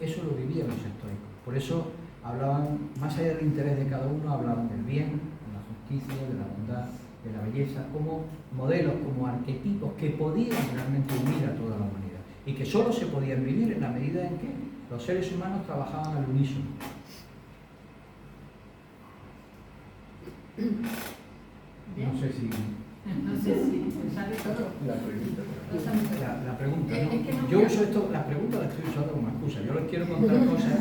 Eso lo vivían los estoicos. Por eso hablaban, más allá del interés de cada uno, hablaban del bien, de la justicia, de la bondad, de la belleza, como modelos, como arquetipos que podían realmente unir a toda la humanidad y que solo se podían vivir en la medida en que los seres humanos trabajaban al unísono. No sé si sale todo. la pregunta. ¿no? Yo uso esto, las preguntas las estoy usando como excusa. Yo les quiero contar cosas.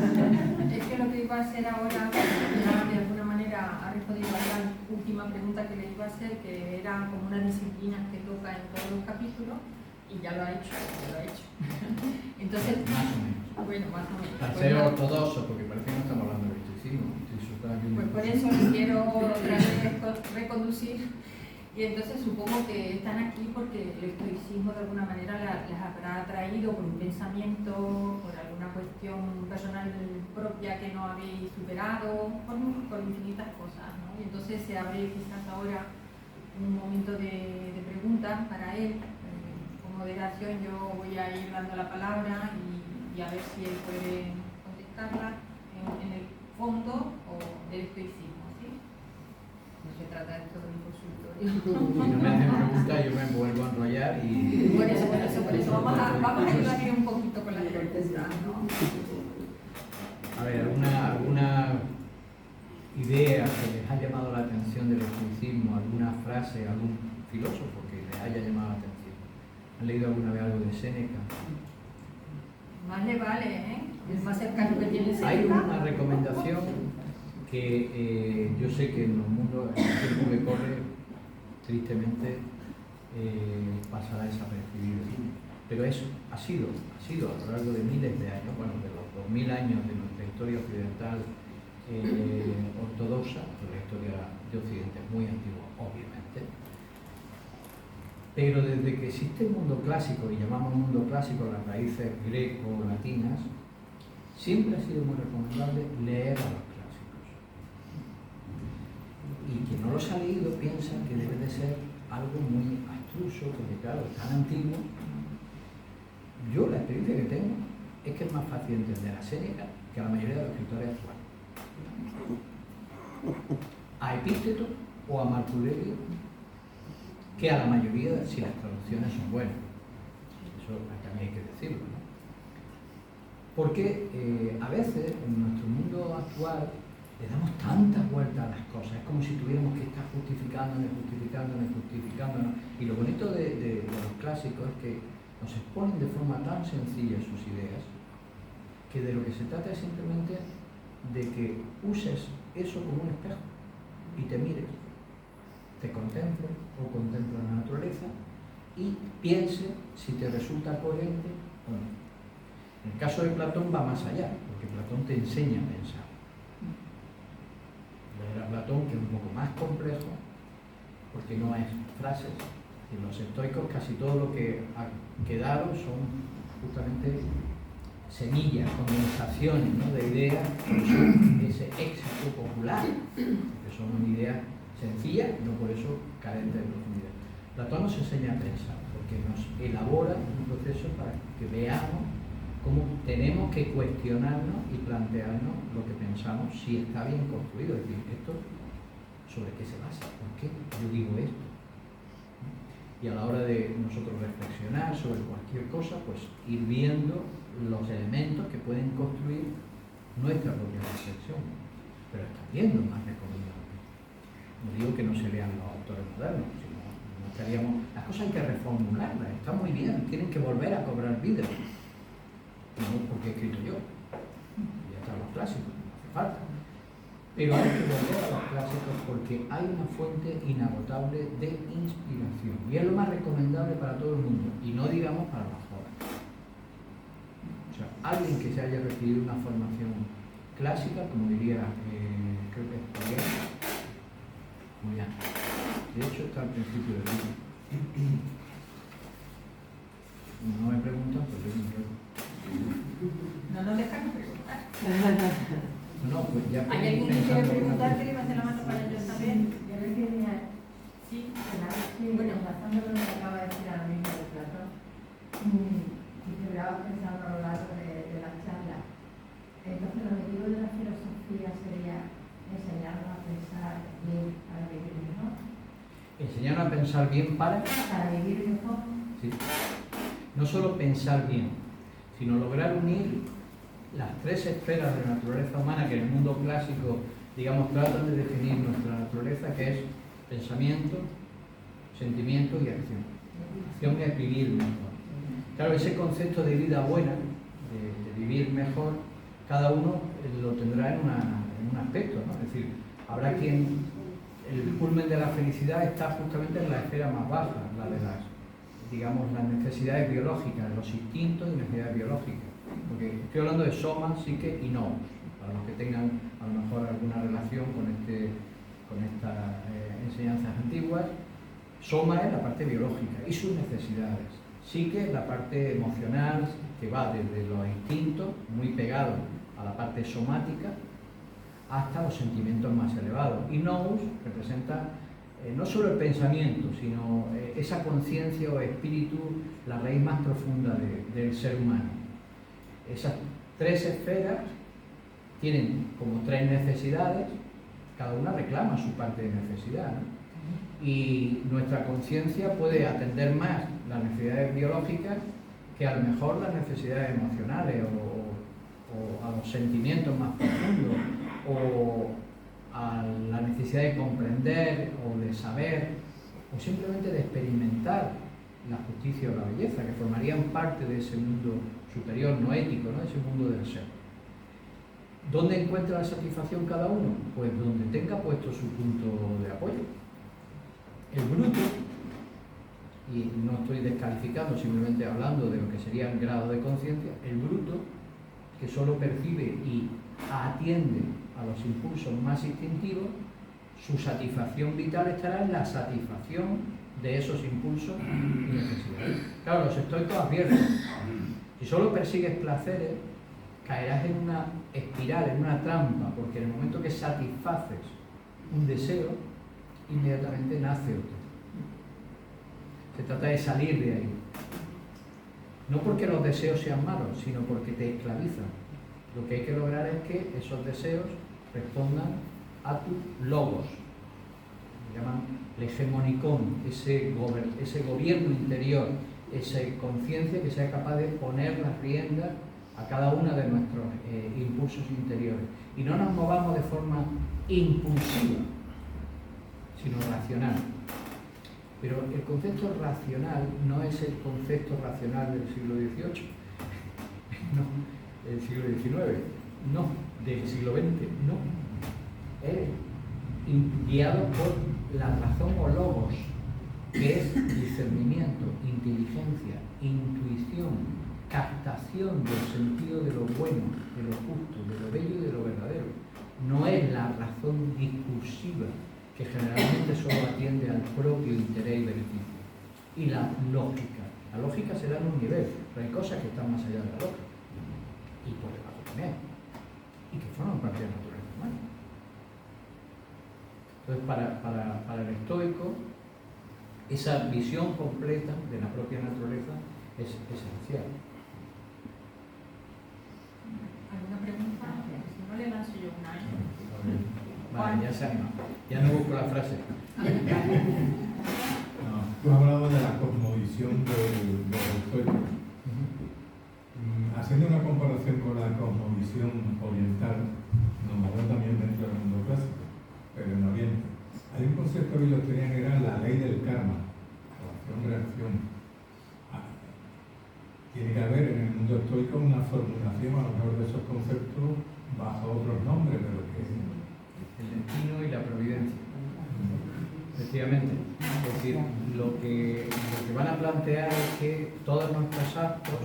Es que lo que iba a hacer ahora, ya de alguna manera ha respondido a la última pregunta que le iba a hacer, que era como una disciplina que toca en todos los capítulos, y ya lo ha hecho, Entonces, más o menos. Bueno, más o menos. Para ser ortodoxo, porque parece que no estamos hablando de estoicismo. Pues por eso les quiero otra vez reconducir. Y entonces supongo que están aquí porque el estoicismo de alguna manera les habrá atraído por un pensamiento, por alguna cuestión personal propia que no habéis superado, por infinitas cosas, ¿no? Y entonces se abre quizás ahora un momento de preguntas para él. Con moderación yo voy a ir dando la palabra y a ver si él puede contestarla en el fondo o del estoicismo, ¿sí? No se trata de todo un consultorio. Si no me hacen preguntas, yo me vuelvo a enrollar y... Por eso. Vamos a ayudarle un poquito con la pregunta, ¿no? A ver, ¿alguna idea que les ha llamado la atención del estoicismo? ¿Alguna frase, algún filósofo que les haya llamado la atención? ¿Han leído alguna vez algo de Séneca? Más le vale, ¿eh? Es más cercano que tiene Séneca. Hay una recomendación que yo sé que en el mundo, en el tiempo que corre, tristemente pasará desapercibido. Pero eso ha sido a lo largo de miles de años, bueno, de los 2000 años de nuestra historia occidental ortodoxa, la historia de Occidente es muy antigua, obviamente, pero desde que existe el mundo clásico, y llamamos mundo clásico las raíces greco-latinas, siempre ha sido muy recomendable leer a los clásicos. Y quien no los ha leído piensa que debe de ser algo muy abstruso, porque claro, es tan antiguo. Yo la experiencia que tengo es que es más fácil entender a Séneca que a la mayoría de los escritores actuales. A Epícteto o a Marco Aurelio que a la mayoría, si las traducciones son buenas. Eso también hay que decirlo, ¿no? Porque a veces en nuestro mundo actual le damos tantas vueltas a las cosas, es como si tuviéramos que estar justificándonos. Y lo bonito de los clásicos es que nos exponen de forma tan sencilla sus ideas, que de lo que se trata es simplemente de que uses eso como un espejo y te mires, te contemple o contemple la naturaleza y piense si te resulta coherente o no. En el caso de Platón va más allá, porque Platón te enseña a pensar. Leer a Platón, que es un poco más complejo, porque no es frases. En los estoicos casi todo lo que ha quedado son justamente semillas, condensaciones, ¿no?, de ideas, ese éxito popular, que son ideas sencillas, no por eso carentes de profundidad. Platón nos enseña a pensar, porque nos elabora un proceso para que veamos cómo tenemos que cuestionarnos y plantearnos lo que pensamos, si está bien construido, es decir, esto sobre qué se basa, por qué yo digo esto. Y a la hora de nosotros reflexionar sobre cualquier cosa, pues ir viendo los elementos que pueden construir nuestra propia reflexión. Pero está viendo más recomendable. No digo que no se lean los autores modernos, sino no estaríamos. Las cosas hay que reformularlas, está muy bien, tienen que volver a cobrar vida. No porque he escrito yo, ya están los clásicos, no hace falta. Pero hay que volver a los clásicos porque hay una fuente inagotable de inspiración. Y es lo más recomendable para todo el mundo, y no digamos para los jóvenes. O sea, alguien que se haya recibido una formación clásica, como diría, creo que es Julián. De hecho, está al principio del libro. No me preguntan, pues yo me pregunto. No nos dejan preguntar. No, pues ya. ¿Hay alguien que quiere preguntar? ¿Que le va a hacer la mano para ellos también? Yo le quería, Sí. bueno, basando en lo que acaba de decir ahora mismo de Platón, y que hablaba pensando a lo largo de la charla. Entonces, el objetivo de la filosofía sería enseñarnos a pensar bien para vivir mejor. Enseñarnos a pensar bien para vivir mejor. Sí. No solo pensar bien, sino lograr unir las tres esferas de la naturaleza humana que en el mundo clásico, digamos, tratan de definir nuestra naturaleza, que es pensamiento, sentimiento y acción. Acción es vivir mejor. Claro, ese concepto de vida buena, de vivir mejor, cada uno lo tendrá en un aspecto, ¿no? Es decir, habrá quien, el culmen de la felicidad está justamente en la esfera más baja, la de las necesidades biológicas, los instintos y necesidades biológicas. Porque estoy hablando de soma, psique y nous, para los que tengan a lo mejor alguna relación con estas enseñanzas antiguas. Soma es la parte biológica y sus necesidades. Psique es la parte emocional, que va desde los instintos, muy pegado a la parte somática, hasta los sentimientos más elevados. Y nous representa no solo el pensamiento, sino esa conciencia o espíritu, la raíz más profunda del ser humano. Esas tres esferas tienen como tres necesidades, cada una reclama su parte de necesidad, ¿no? Y nuestra conciencia puede atender más las necesidades biológicas que a lo mejor las necesidades emocionales o a los sentimientos más profundos o a la necesidad de comprender o de saber o simplemente de experimentar la justicia o la belleza, que formarían parte de ese mundo superior, no ético, ¿no?, ese mundo del ser. ¿Dónde encuentra la satisfacción cada uno? Pues donde tenga puesto su punto de apoyo. El bruto, y no estoy descalificando, simplemente hablando de lo que sería el grado de conciencia, el bruto, que solo percibe y atiende a los impulsos más instintivos, su satisfacción vital estará en la satisfacción de esos impulsos y necesidades. Claro, los estoicos advierten, si solo persigues placeres, caerás en una espiral, en una trampa, porque en el momento que satisfaces un deseo, inmediatamente nace otro. Se trata de salir de ahí. No porque los deseos sean malos, sino porque te esclavizan. Lo que hay que lograr es que esos deseos respondan a tus logos. Se llaman el hegemonicón, ese gobierno interior, esa conciencia que sea capaz de poner las riendas a cada uno de nuestros impulsos interiores. Y no nos movamos de forma impulsiva, sino racional. Pero el concepto racional no es el concepto racional del siglo XVIII, no, del siglo XIX, no, del siglo XX, no. Es guiado por la razón o logos, que es discernimiento, inteligencia, intuición, captación del sentido de lo bueno, de lo justo, de lo bello y de lo verdadero. No es la razón discursiva, que generalmente solo atiende al propio interés y beneficio. Y la lógica. La lógica se da en un nivel, pero hay cosas que están más allá de la lógica. Y por debajo también. Y que forman parte de la naturaleza humana. Entonces, para el estoico, esa visión completa de la propia naturaleza es esencial. ¿Alguna pregunta? Si no, le lanzo yo una. Vale, ya se anima. Ya no busco la frase. No, tú has hablado de la cosmovisión del estoico. Haciendo una comparación con la cosmovisión oriental, nos vamos también dentro del mundo clásico, pero en Oriente. Hay un concepto que ellos tenían que era la ley del karma, acción-reacción. Tiene que haber en el mundo estoico una formulación a lo mejor de esos conceptos bajo otros nombres, pero que el destino y la providencia. Efectivamente. Es decir, lo que van a plantear es que todos nuestros actos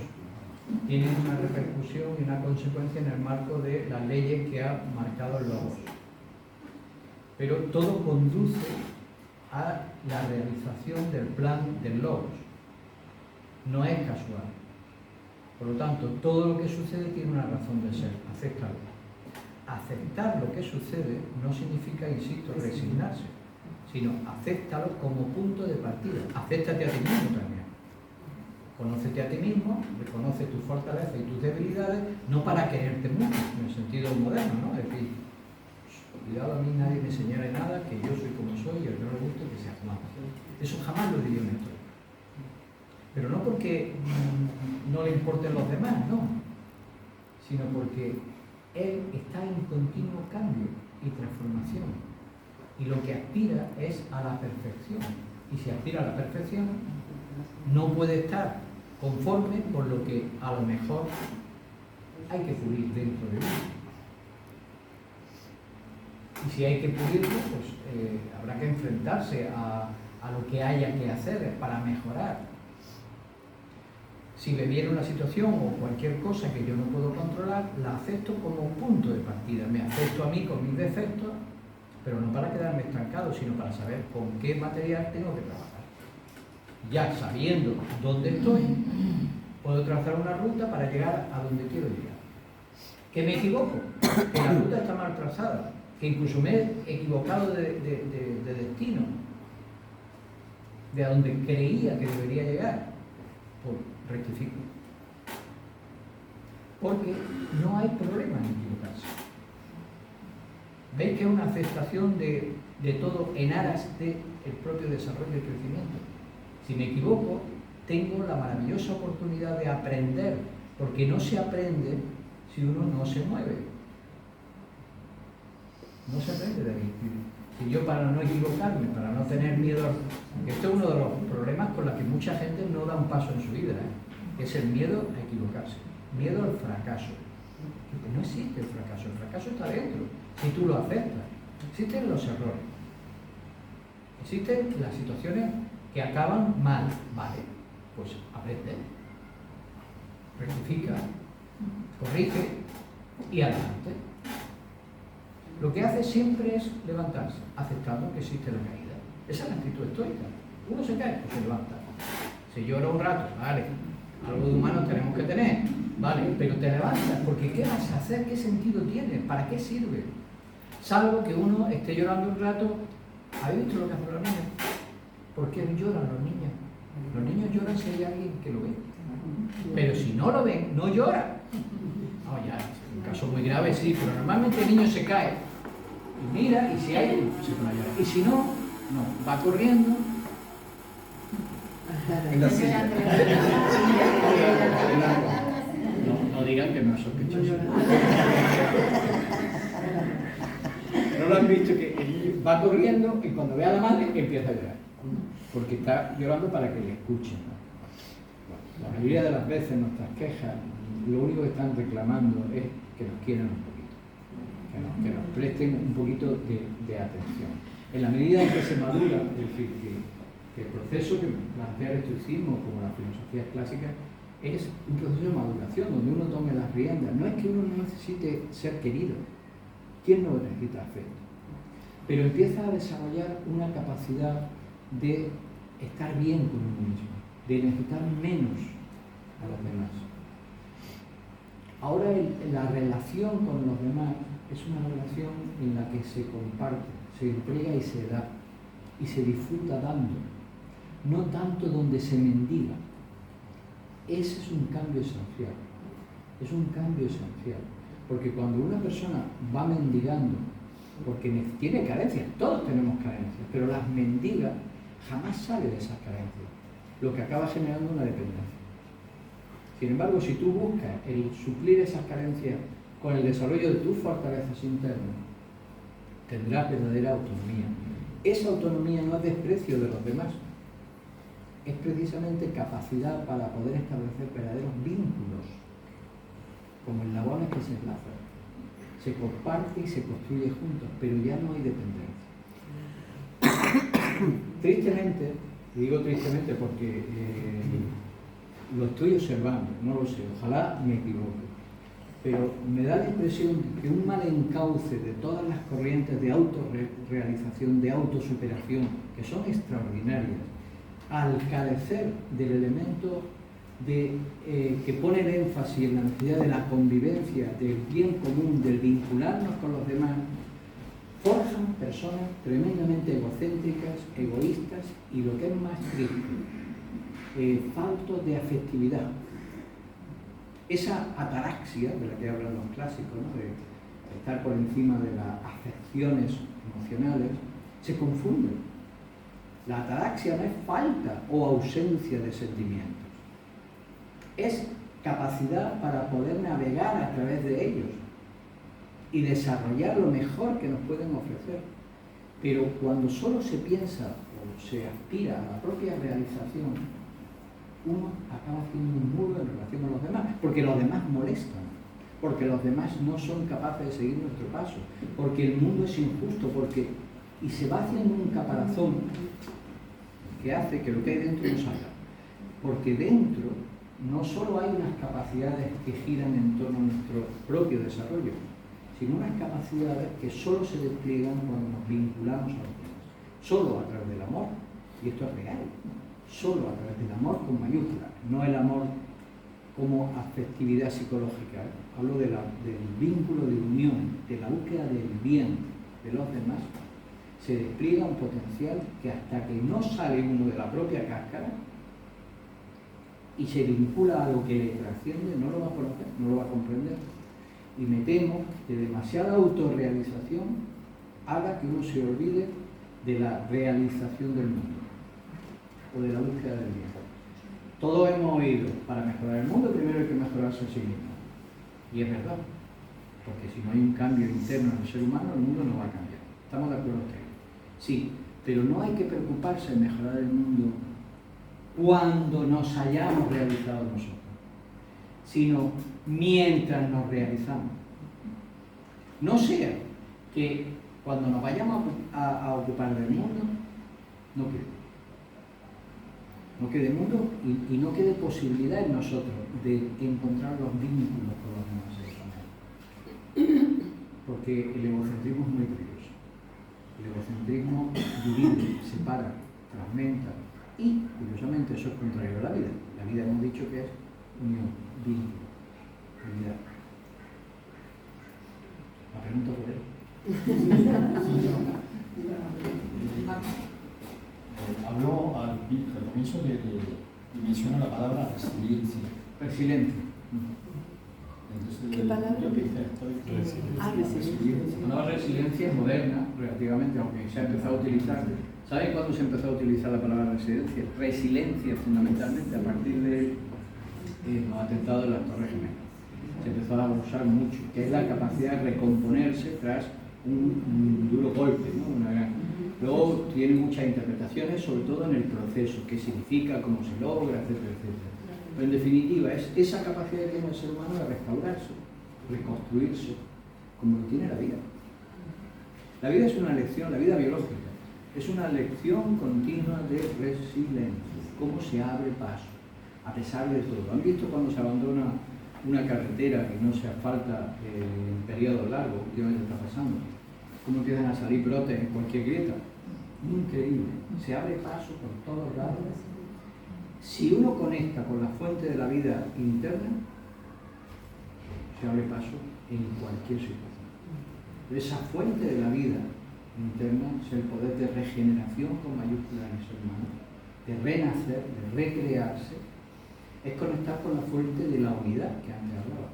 tienen una repercusión y una consecuencia en el marco de las leyes que ha marcado el logos. Pero todo conduce a la realización del plan del logos. No es casual. Por lo tanto, todo lo que sucede tiene una razón de ser. Acéptalo. Aceptar lo que sucede no significa, insisto, resignarse, sino acéptalo como punto de partida. Acéptate a ti mismo también. Conócete a ti mismo, reconoce tus fortalezas y tus debilidades, no para quererte mucho, en el sentido moderno, ¿no? Es decir, cuidado, a mí nadie me señale nada, que yo soy como soy y al que no le guste que sea más. Eso jamás lo diría un estoico. Pero no porque no le importen los demás, no, sino porque él está en continuo cambio y transformación. Y lo que aspira es a la perfección. Y si aspira a la perfección, no puede estar conforme con lo que a lo mejor hay que pulir dentro de él. Y si hay que pulirlo, pues habrá que enfrentarse a lo que haya que hacer para mejorar. Si me viene una situación o cualquier cosa que yo no puedo controlar, la acepto como punto de partida. Me acepto a mí con mis defectos, pero no para quedarme estancado, sino para saber con qué material tengo que trabajar. Ya sabiendo dónde estoy, puedo trazar una ruta para llegar a donde quiero llegar. ¿Que me equivoco? Que la ruta está mal trazada, que incluso me he equivocado de destino, de a donde creía que debería llegar, pues rectifico. Porque no hay problema en equivocarse. ¿Veis que es una aceptación de todo en aras del propio desarrollo y crecimiento? Si me equivoco, tengo la maravillosa oportunidad de aprender, porque no se aprende si uno no se mueve. No se aprende de ahí. Y yo, para no equivocarme, para no tener miedo, este es uno de los problemas con los que mucha gente no da un paso en su vida, es el miedo a equivocarse, miedo al fracaso, No existe el fracaso está dentro, si tú lo aceptas. Existen los errores, existen las situaciones que acaban mal, vale, pues aprende, rectifica, corrige y adelante. Lo que hace siempre es levantarse, aceptando que existe la caída. Esa es la actitud estoica. Uno se cae, pues se levanta. Se llora un rato, vale, algo de humano tenemos que tener, vale, pero te levantas, porque ¿qué vas a hacer? ¿Qué sentido tiene? ¿Para qué sirve? Salvo que uno esté llorando un rato. ¿Habéis visto lo que hacen los niños? ¿Por qué lloran los niños? Los niños lloran si hay alguien que lo ve. Pero si no lo ven, no lloran. No, ya, en un caso muy grave sí, pero normalmente el niño se cae y mira, y si hay, se pone a llorar. Y si no, no, va corriendo. No digan que no es sospechoso. ¿No lo han visto? Que el niño va corriendo y cuando ve a la madre empieza a llorar. Porque está llorando para que le escuchen. Bueno, la mayoría de las veces nuestras quejas, lo único que están reclamando es que nos quieran un poquito. Que nos presten un poquito de atención. En la medida en que se madura, es decir, que el proceso que plantea el estoicismo, como las filosofías clásicas, es un proceso de maduración, donde uno tome las riendas. No es que uno no necesite ser querido. ¿Quién no necesita afecto? Pero empieza a desarrollar una capacidad de estar bien con uno mismo, de necesitar menos a los demás. Ahora la relación con los demás es una relación en la que se comparte, se entrega y se da, y se disfruta dando, no tanto donde se mendiga. Ese es un cambio esencial, es un cambio esencial, porque cuando una persona va mendigando, porque tiene carencias, todos tenemos carencias, pero las mendiga, jamás sale de esas carencias, lo que acaba generando una dependencia. Sin embargo, si tú buscas el suplir esas carencias con el desarrollo de tus fortalezas internas, tendrás verdadera autonomía. Esa autonomía no es desprecio de los demás, es precisamente capacidad para poder establecer verdaderos vínculos, como eslabones que se enlazan. Se comparte y se construye juntos, pero ya no hay dependencia. Tristemente, y digo tristemente porque lo estoy observando, no lo sé, ojalá me equivoque, pero me da la impresión que un mal encauce de todas las corrientes de autorrealización, de autosuperación, que son extraordinarias, al carecer del elemento que pone el énfasis en la necesidad de la convivencia, del bien común, del vincularnos con los demás, forjan personas tremendamente egocéntricas, egoístas y, lo que es más triste, faltos de afectividad. Esa ataraxia de la que hablan los clásicos, ¿no? de estar por encima de las afecciones emocionales, se confunden. La ataraxia no es falta o ausencia de sentimientos, es capacidad para poder navegar a través de ellos y desarrollar lo mejor que nos pueden ofrecer. Pero cuando solo se piensa o se aspira a la propia realización, uno acaba haciendo un muro en relación a los demás, porque los demás molestan, porque los demás no son capaces de seguir nuestro paso, porque el mundo es injusto, y se va haciendo un caparazón que hace que lo que hay dentro no salga. Porque dentro no solo hay unas capacidades que giran en torno a nuestro propio desarrollo, sino unas capacidades que solo se despliegan cuando nos vinculamos a los demás. Solo a través del amor, y esto es real, solo a través del amor con mayúsculas, no el amor como afectividad psicológica. Hablo del vínculo de unión, de la búsqueda del bien de los demás. Se despliega un potencial que hasta que no sale uno de la propia cáscara y se vincula a algo que le trasciende, no lo va a conocer, no lo va a comprender. Y me temo que demasiada autorrealización haga que uno se olvide de la realización del mundo o de la búsqueda del bien. Todos hemos oído, para mejorar el mundo primero hay que mejorarse a sí mismo. Y es verdad, porque si no hay un cambio interno en el ser humano, el mundo no va a cambiar. ¿Estamos de acuerdo ustedes? Sí, pero no hay que preocuparse en mejorar el mundo cuando nos hayamos realizado nosotros, sino mientras nos realizamos. No sea que cuando nos vayamos a ocupar del mundo, no quede mundo y no quede posibilidad en nosotros de encontrar los vínculos con los demás seres humanos. Porque el egocentrismo es muy peligroso. El egocentrismo divide, separa, fragmenta y, curiosamente, eso es contrario a la vida. La vida hemos dicho que es unión, vínculo, unidad. La pregunta por él. Habló al comienzo y menciona la palabra resiliencia. Resiliencia. Entonces, ¿Qué palabra? yo pensé, resiliencia. La palabra resiliencia es moderna, relativamente, aunque se ha empezado a utilizar. ¿Saben cuándo se empezó a utilizar la palabra resiliencia? Resiliencia, fundamentalmente, a partir de los atentados de las Torres Gemelas. Se empezó a usar mucho, que es la capacidad de recomponerse tras un duro golpe, ¿no? Luego tiene muchas interpretaciones, sobre todo en el proceso, qué significa, cómo se logra, etcétera, etcétera. Pero en definitiva es esa capacidad que tiene el ser humano de restaurarse, reconstruirse, como lo tiene la vida. La vida es una lección, la vida biológica, es una lección continua de resiliencia, cómo se abre paso, a pesar de todo. ¿Han visto cuando se abandona una carretera y no se asfalta en periodos largos? Últimamente está pasando. ¿Cómo empiezan a salir brotes en cualquier grieta? Increíble. Se abre paso por todos lados. Si uno conecta con la fuente de la vida interna, se abre paso en cualquier situación. Esa fuente de la vida interna es el poder de regeneración con mayúsculas en el ser humano, de renacer, de recrearse, es conectar con la fuente de la unidad que antes hablaba.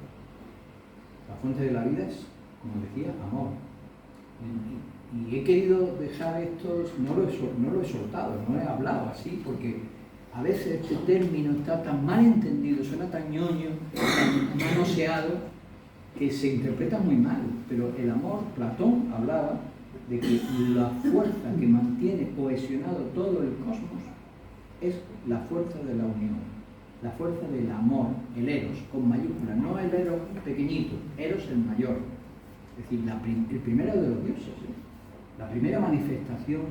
La fuente de la vida es, como decía, amor. Y he querido dejar esto, no lo he soltado, no he hablado así, porque a veces este término está tan mal entendido, suena tan ñoño, tan manoseado, que se interpreta muy mal. Pero el amor, Platón hablaba de que la fuerza que mantiene cohesionado todo el cosmos es la fuerza de la unión, la fuerza del amor, el eros, con mayúsculas, no el eros pequeñito, eros el mayor. Es decir, el primero de los dioses, la primera manifestación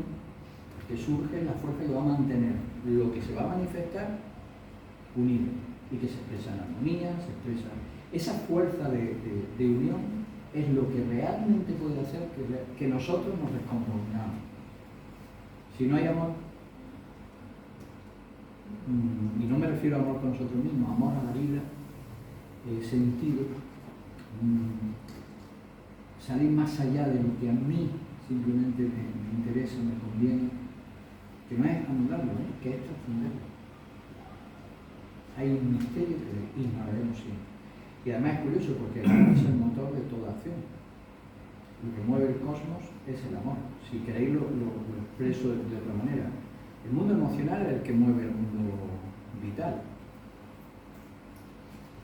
que surge es la fuerza que va a mantener lo que se va a manifestar unido y que se expresa en armonía, se expresa. Esa fuerza de unión es lo que realmente puede hacer que nosotros nos descompongamos. Si no hay amor, y no me refiero a amor con nosotros mismos, amor a la vida, sentido, salir más allá de lo que a mí simplemente me interesa, me conviene, que no es anularlo, que es trascenderlo. Hay un misterio que ignoraremos siempre. Y además es curioso porque el amor es el motor de toda acción. Lo que mueve el cosmos es el amor. Si queréis lo expreso de otra manera. El mundo emocional es el que mueve el mundo vital.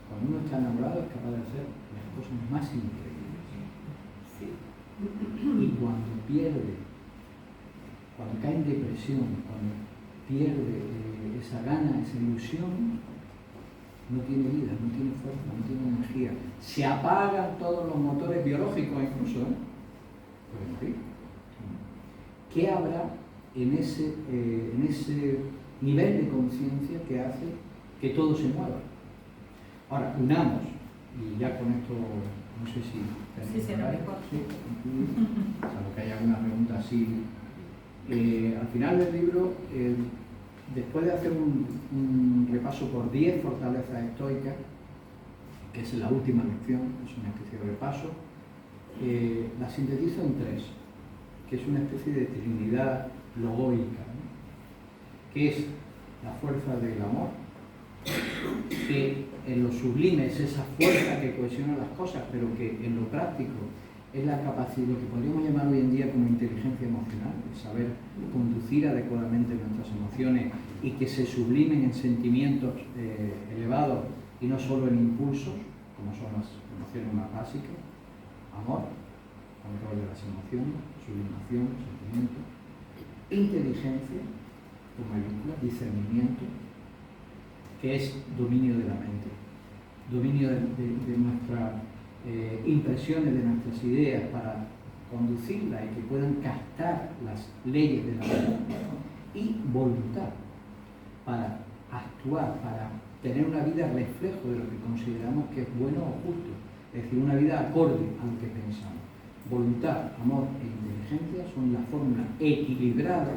Cuando uno está enamorado es capaz de hacer las cosas más increíbles. Y cuando pierde, cuando cae en depresión, cuando pierde esa gana, esa ilusión, no tiene vida, no tiene fuerza, no tiene energía. Se apagan todos los motores biológicos incluso, ¿eh? ¿Qué habrá en ese nivel de conciencia que hace que todo se mueva? Ahora, unamos, y ya con esto, no sé si... Sí, se lo mejor. Sí, salvo que haya alguna pregunta así. Al final del libro, después de hacer un repaso por 10 fortalezas estoicas, que es la última lección, es una especie de repaso, la sintetizo en 3, que es una especie de trinidad logoica, ¿no? Que es la fuerza del amor, que en lo sublime es esa fuerza que cohesiona las cosas, pero que en lo práctico es la capacidad, lo que podríamos llamar hoy en día como inteligencia emocional, de saber conducir adecuadamente nuestras emociones y que se sublimen en sentimientos elevados y no solo en impulsos, como son las emociones más básicas. Amor, control de las emociones, sublimación, sentimiento, inteligencia, con mayúsculas, discernimiento, que es dominio de la mente. dominio de nuestras impresiones, de nuestras ideas, para conducirlas y que puedan captar las leyes de la vida, y voluntad para actuar, para tener una vida reflejo de lo que consideramos que es bueno o justo, es decir, una vida acorde a lo que pensamos. Voluntad, amor e inteligencia son la fórmula equilibrada,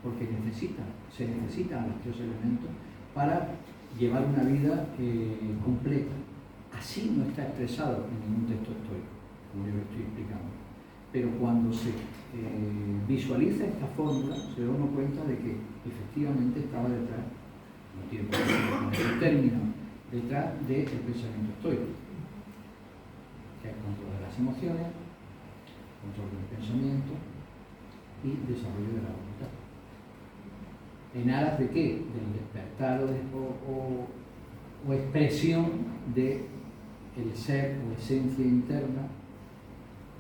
porque se necesitan los tres elementos para llevar una vida completa. Así no está expresado en ningún texto estoico, como yo lo estoy explicando. Pero cuando se visualiza esta fórmula, se da uno cuenta de que efectivamente estaba detrás, no tiene por qué ser el término, detrás del pensamiento estoico, que es control de las emociones, control del pensamiento y desarrollo de la voluntad. ¿En aras de qué? Del despertar o expresión del ser o esencia interna,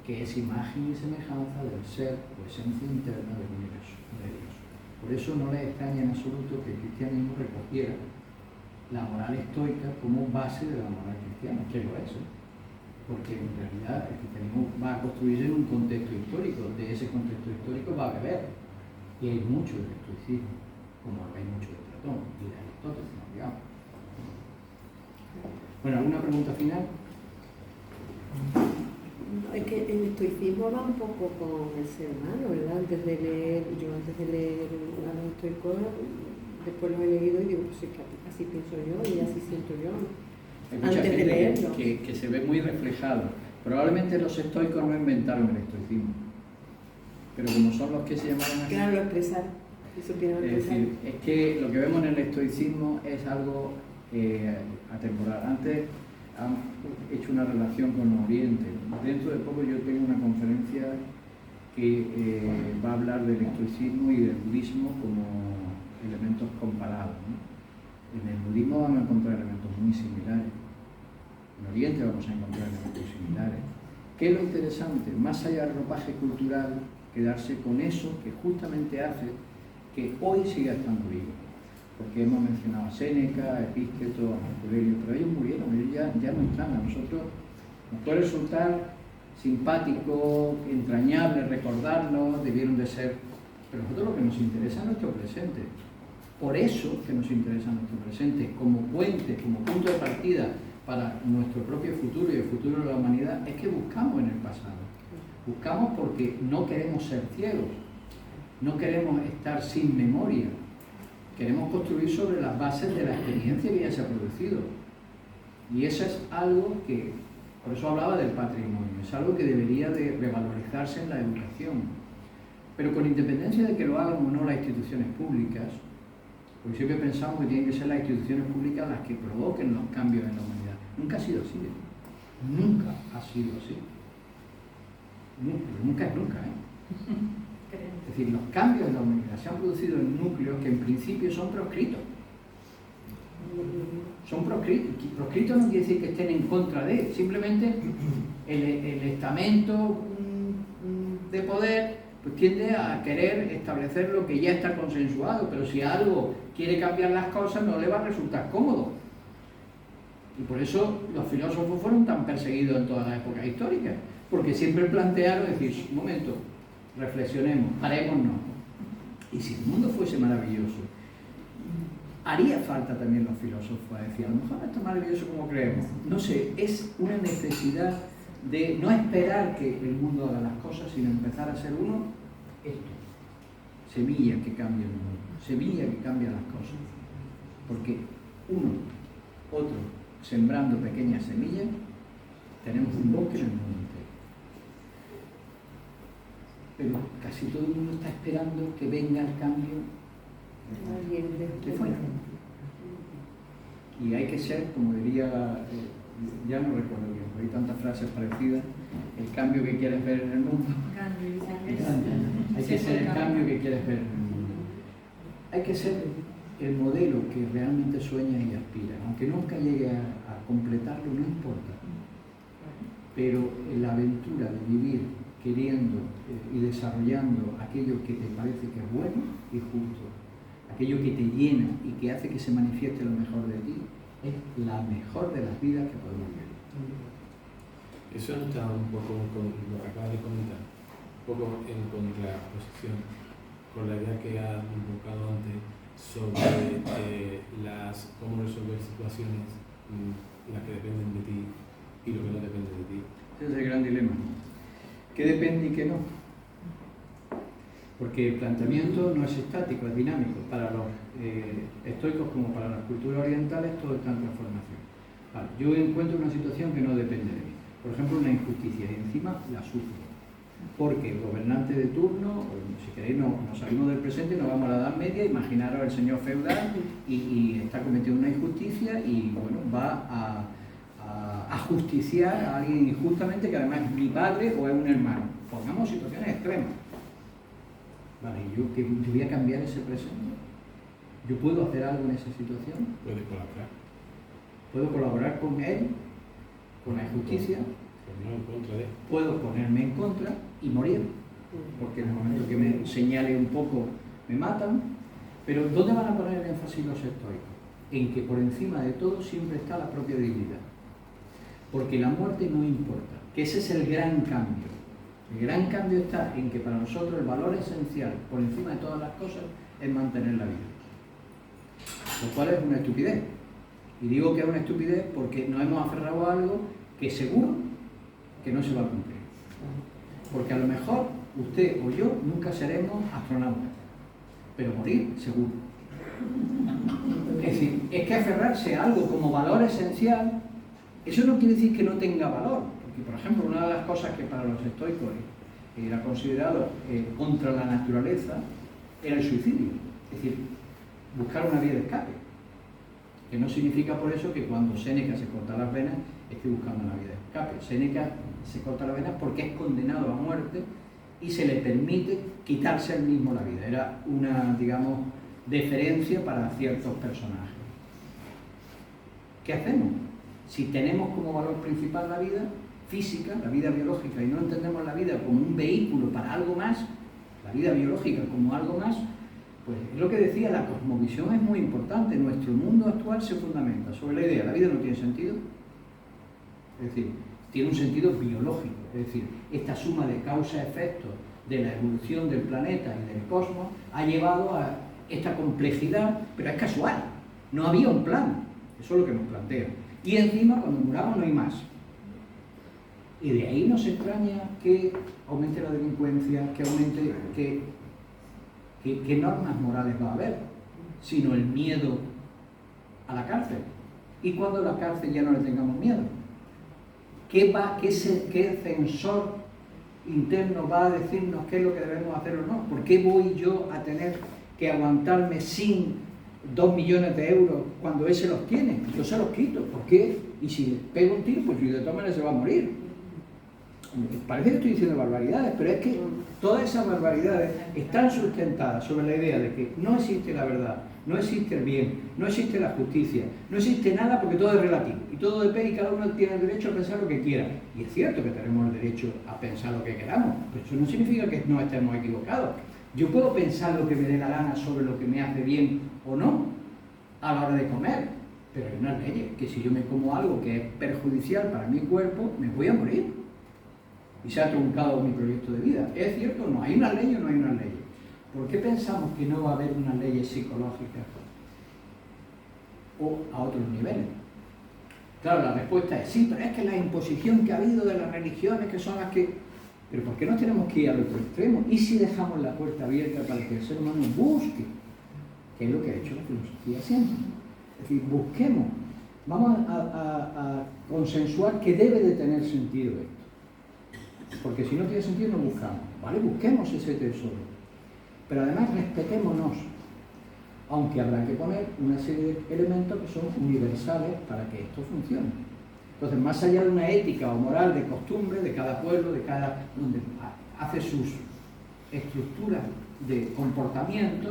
que es imagen y semejanza del ser o esencia interna del universo, de Dios. Por eso no les extraña en absoluto que el cristianismo recogiera la moral estoica como base de la moral cristiana, que lo es, porque en realidad el cristianismo va a construirse en un contexto histórico, de ese contexto histórico va a beber, y hay mucho del estoicismo, como hay mucho de Platón y de Aristóteles, digamos. Bueno, ¿alguna pregunta final? Es que el estoicismo va un poco con el ser humano, ¿verdad? Antes de leer a los estoicos, después los he leído y digo, pues es que así pienso yo y así siento yo. Hay mucha Antes de gente leerlo. que se ve muy reflejado. Probablemente los estoicos no inventaron el estoicismo, pero como son los que se llamaron así, Claro, expresar. Y supieron es expresar. decir, es que lo que vemos en el estoicismo es algo atemporal. Antes han hecho una relación con Oriente. Dentro de poco yo tengo una conferencia que va a hablar del estoicismo y del budismo como elementos comparados, ¿no? En el budismo vamos a encontrar elementos muy similares. En Oriente vamos a encontrar elementos similares. ¿Qué es lo interesante? Más allá del ropaje cultural, quedarse con eso que justamente hace que hoy siga estando vivo. Porque hemos mencionado a Séneca, a Epícteto, a Marco Aurelio, pero ellos murieron, ellos ya no están. A nosotros nos puede resultar simpático, entrañable recordarlos, debieron de ser, pero a nosotros lo que nos interesa es nuestro presente. Por eso que nos interesa nuestro presente, como puente, como punto de partida para nuestro propio futuro y el futuro de la humanidad, es que buscamos en el pasado. Buscamos porque no queremos ser ciegos, no queremos estar sin memoria. Queremos construir sobre las bases de la experiencia que ya se ha producido. Y eso es algo que, por eso hablaba del patrimonio, es algo que debería de revalorizarse en la educación. Pero con independencia de que lo hagan o no las instituciones públicas, porque siempre pensamos que tienen que ser las instituciones públicas las que provoquen los cambios en la humanidad. Nunca ha sido así. Nunca ha sido así. Nunca es nunca, ¿eh? Es decir, los cambios en la humanidad se han producido en núcleos que en principio son proscritos. Son proscritos. Proscritos no quiere decir que estén en contra de, simplemente el estamento de poder pues tiende a querer establecer lo que ya está consensuado, pero si algo quiere cambiar las cosas no le va a resultar cómodo. Y por eso los filósofos fueron tan perseguidos en todas las épocas históricas, porque siempre plantearon, decir, un momento, reflexionemos, parémonos. Y si el mundo fuese maravilloso, haría falta también los filósofos a decir, a lo mejor no es tan maravilloso como creemos. No sé, es una necesidad de no esperar que el mundo haga las cosas, sino empezar a ser uno, esto, semilla que cambia el mundo, semilla que cambia las cosas. Porque uno, otro, sembrando pequeñas semillas, tenemos un bosque en el mundo entero. Pero casi todo el mundo está esperando que venga el cambio de fuera. Y hay que ser, como diría, ya no recuerdo bien, hay tantas frases parecidas, el cambio que quieres ver en el mundo. Hay que ser el cambio que quieres ver en el mundo. Hay que ser el modelo que realmente sueña y aspira. Aunque nunca llegue a completarlo, no importa. Pero la aventura de vivir queriendo y desarrollando aquello que te parece que es bueno y justo, aquello que te llena y que hace que se manifieste lo mejor de ti, es la mejor de las vidas que podemos vivir. Eso no está un poco con lo que acabas de comentar, un poco en contraposición con la idea que has invocado antes sobre cómo resolver situaciones las que dependen de ti y lo que no depende de ti. Ese es el gran dilema. ¿Qué depende y qué no? Porque el planteamiento no es estático, es dinámico. Para los estoicos como para las culturas orientales todo está en transformación. Vale, yo encuentro una situación que no depende de mí. Por ejemplo, una injusticia y encima la sufro. Porque el gobernante de turno, si queréis nos salimos del presente, nos vamos a la Edad Media, imaginaros el señor feudal y está cometiendo una injusticia y bueno, va a justiciar a alguien injustamente que además es mi padre o es un hermano. Pongamos situaciones extremas. Vale, ¿y yo que voy a cambiar ese presente? ¿Yo puedo hacer algo en esa situación? Puedes colaborar. ¿Puedo colaborar con él? ¿Con la injusticia? No en contra de. Puedo ponerme en contra y morir, porque en el momento que me señale un poco me matan. Pero ¿dónde van a poner el énfasis los estoicos? En que por encima de todo siempre está la propia dignidad, porque la muerte no importa, que ese es el gran cambio. El gran cambio está en que para nosotros el valor esencial por encima de todas las cosas es mantener la vida, lo cual es una estupidez. Y digo que es una estupidez porque nos hemos aferrado a algo que seguro que no se va a cumplir. Porque a lo mejor usted o yo nunca seremos astronautas, pero morir seguro. Es decir, es que aferrarse a algo como valor esencial, eso no quiere decir que no tenga valor. Porque, por ejemplo, una de las cosas que para los estoicos era considerado contra la naturaleza era el suicidio. Es decir, buscar una vía de escape. Que no significa por eso que cuando Séneca se corta las venas esté buscando una vía de escape. Séneca se corta las venas porque es condenado a muerte y se le permite quitarse él mismo la vida. Era una, digamos, deferencia para ciertos personajes. ¿Qué hacemos? Si tenemos como valor principal la vida física, la vida biológica, y no entendemos la vida como un vehículo para algo más, la vida biológica como algo más, pues es lo que decía, la cosmovisión es muy importante. Nuestro mundo actual se fundamenta sobre la idea, la vida no tiene sentido, es decir, tiene un sentido biológico, es decir, esta suma de causa-efecto de la evolución del planeta y del cosmos ha llevado a esta complejidad, pero es casual, no había un plan, eso es lo que nos plantea. Y encima, cuando muramos no hay más. Y de ahí nos extraña que aumente la delincuencia, que aumente, ¿qué normas morales va a haber? Sino el miedo a la cárcel. ¿Y cuando la cárcel ya no le tengamos miedo? ¿Qué censor interno va a decirnos qué es lo que debemos hacer o no? ¿Por qué voy yo a tener que aguantarme sin 2 millones de euros cuando él se los tiene? Yo se los quito. ¿Por qué? Y si le pego un tiro, pues de todas maneras se va a morir. Parece que estoy diciendo barbaridades, pero es que todas esas barbaridades están sustentadas sobre la idea de que no existe la verdad, no existe el bien, no existe la justicia, no existe nada porque todo es relativo y todo depende y cada uno tiene el derecho a pensar lo que quiera. Y es cierto que tenemos el derecho a pensar lo que queramos, pero eso no significa que no estemos equivocados. Yo puedo pensar lo que me dé la gana sobre lo que me hace bien o no a la hora de comer, pero hay unas leyes que si yo me como algo que es perjudicial para mi cuerpo, me voy a morir. Y se ha truncado mi proyecto de vida. ¿Es cierto o no? ¿Hay una ley o no hay una ley? ¿Por qué pensamos que no va a haber unas leyes psicológicas o a otros niveles? Claro, la respuesta es sí, pero es que la imposición que ha habido de las religiones que son las que... Pero ¿por qué no tenemos que ir al otro extremo? ¿Y si dejamos la puerta abierta para que el ser humano busque? Que es lo que ha hecho la filosofía siempre. Es decir, busquemos. Vamos a consensuar que debe de tener sentido esto. Porque si no tiene sentido no buscamos, ¿vale? Busquemos ese tesoro. Pero además respetémonos, aunque habrá que poner una serie de elementos que son universales para que esto funcione. Entonces, más allá de una ética o moral de costumbre de cada pueblo, de cada donde hace sus estructuras de comportamiento,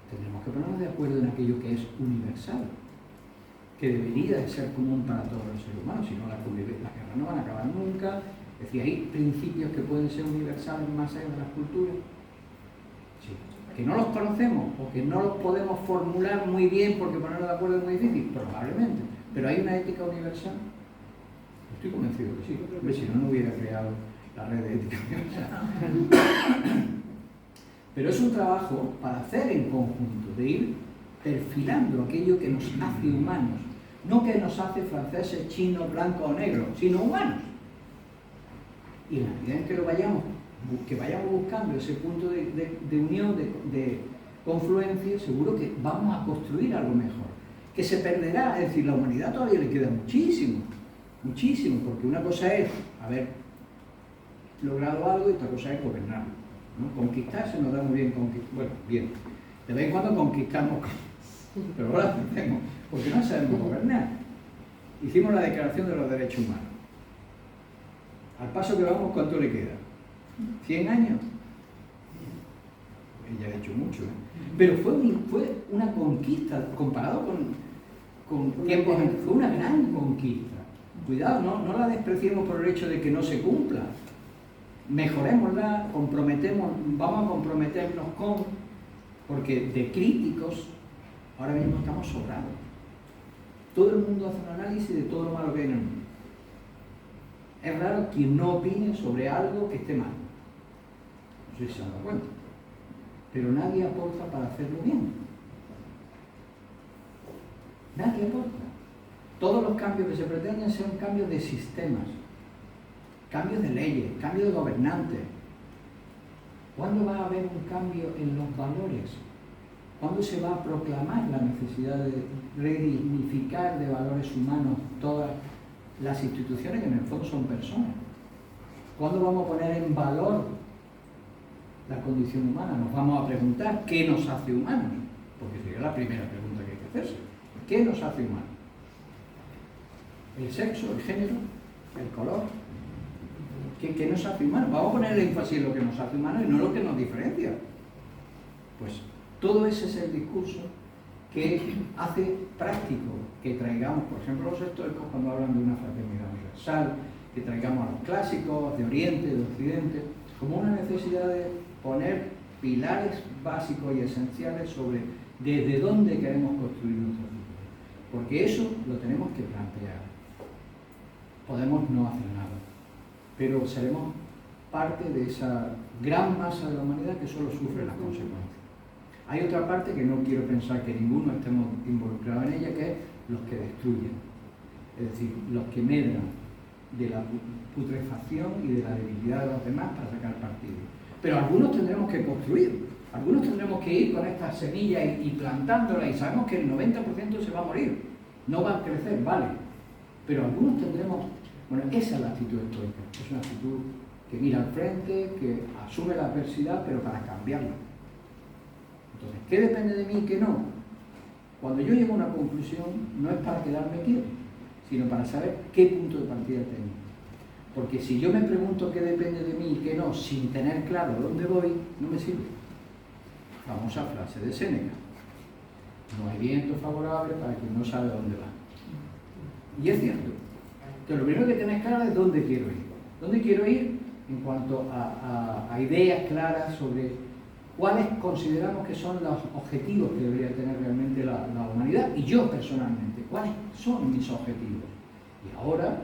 tenemos que ponernos de acuerdo en aquello que es universal, que debería de ser común para todos los seres humanos, si no las guerras no van a acabar nunca. Es decir, hay principios que pueden ser universales más allá de las culturas. Sí. ¿Que no los conocemos o que no los podemos formular muy bien porque ponernos de acuerdo es muy difícil? Probablemente. Pero hay una ética universal. Estoy convencido que sí. Hombre, si no, no hubiera creado la red de ética universal. Pero es un trabajo para hacer en conjunto, de ir perfilando aquello que nos hace humanos. No que nos hace franceses, chinos, blancos o negros, sino humanos. Y en la medida en que vayamos buscando ese punto de unión, de confluencia, seguro que vamos a construir algo mejor. Que se perderá, es decir, la humanidad todavía le queda muchísimo, muchísimo, porque una cosa es haber logrado algo y otra cosa es gobernarlo, ¿no? Conquistar se nos da muy bien conquistar, bueno, bien, de vez en cuando conquistamos, pero ahora hacemos, porque no sabemos gobernar. Hicimos la Declaración de los Derechos Humanos. Al paso que vamos, ¿cuánto le queda? ¿100 años? Ella ha hecho mucho, ¿eh? Pero fue una conquista, comparado con tiempos antes, fue una gran conquista. Cuidado, no la despreciemos por el hecho de que no se cumpla. Mejorémosla, vamos a comprometernos porque de críticos ahora mismo estamos sobrados. Todo el mundo hace un análisis de todo lo malo que hay en el mundo. Es raro quien no opine sobre algo que esté mal. No sé si se han dado cuenta. Pero nadie aporta para hacerlo bien. Nadie aporta. Todos los cambios que se pretenden son cambios de sistemas, cambios de leyes, cambios de gobernantes. ¿Cuándo va a haber un cambio en los valores? ¿Cuándo se va a proclamar la necesidad de redignificar de valores humanos todas las instituciones que en el fondo son personas? ¿Cuándo vamos a poner en valor la condición humana? Nos vamos a preguntar ¿qué nos hace humanos? Porque sería la primera pregunta que hay que hacerse. ¿Qué nos hace humanos? ¿El sexo, el género, el color? ¿Qué nos hace humanos? Vamos a poner el énfasis en lo que nos hace humanos y no lo que nos diferencia. Pues todo ese es el discurso que hace práctico que traigamos, por ejemplo, los estoicos cuando hablan de una fraternidad universal, que traigamos a los clásicos de Oriente, de Occidente, como una necesidad de poner pilares básicos y esenciales sobre desde dónde queremos construir nuestro futuro. Porque eso lo tenemos que plantear. Podemos no hacer nada, pero seremos parte de esa gran masa de la humanidad que solo sufre las consecuencias. Hay otra parte que no quiero pensar que ninguno estemos involucrados en ella, que es los que destruyen, es decir, los que medran de la putrefacción y de la debilidad de los demás para sacar partido. Pero algunos tendremos que construir, algunos tendremos que ir con estas semillas y plantándolas, y sabemos que el 90% se va a morir, no va a crecer, vale, pero algunos tendremos, bueno, esa es la actitud estoica, es una actitud que mira al frente, que asume la adversidad, pero para cambiarla. Entonces, ¿qué depende de mí y qué no? Cuando yo llego a una conclusión, no es para quedarme quieto, sino para saber qué punto de partida tengo. Porque si yo me pregunto qué depende de mí y qué no, sin tener claro dónde voy, no me sirve. Famosa frase de Séneca. No hay viento favorable para quien no sabe dónde va. Y es cierto, que lo primero que tenés claro es dónde quiero ir. ¿Dónde quiero ir? En cuanto a ideas claras sobre cuáles consideramos que son los objetivos que debería tener realmente la humanidad, y yo personalmente, cuáles son mis objetivos. Y ahora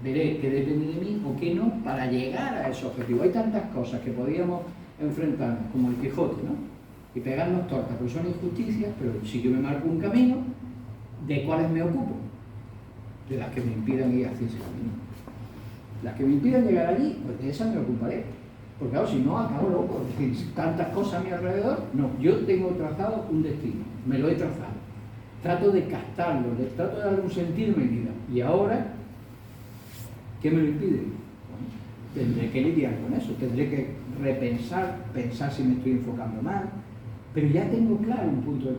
veré qué depende de mí o qué no para llegar a ese objetivo. Hay tantas cosas que podríamos enfrentarnos, como el Quijote, ¿no? Y pegarnos tortas, porque son injusticias, pero si yo me marco un camino, ¿de cuáles me ocupo? De las que me impidan ir hacia ese camino. Las que me impidan llegar allí, pues de esas me ocuparé. Porque claro, si no, acabo loco. Es decir, tantas cosas a mi alrededor. No, yo tengo trazado un destino, me lo he trazado. Trato de captarlo, trato de darle un sentido a mi vida. Y ahora, ¿qué me lo impide? Bueno, tendré que lidiar con eso, tendré que repensar, pensar si me estoy enfocando mal. Pero ya tengo claro un punto,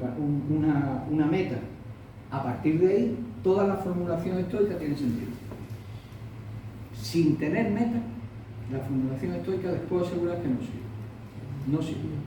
una meta. A partir de ahí, toda la formulación estoica tiene sentido. Sin tener meta, la formulación estoica les puedo asegurar que no sirve. No sirve.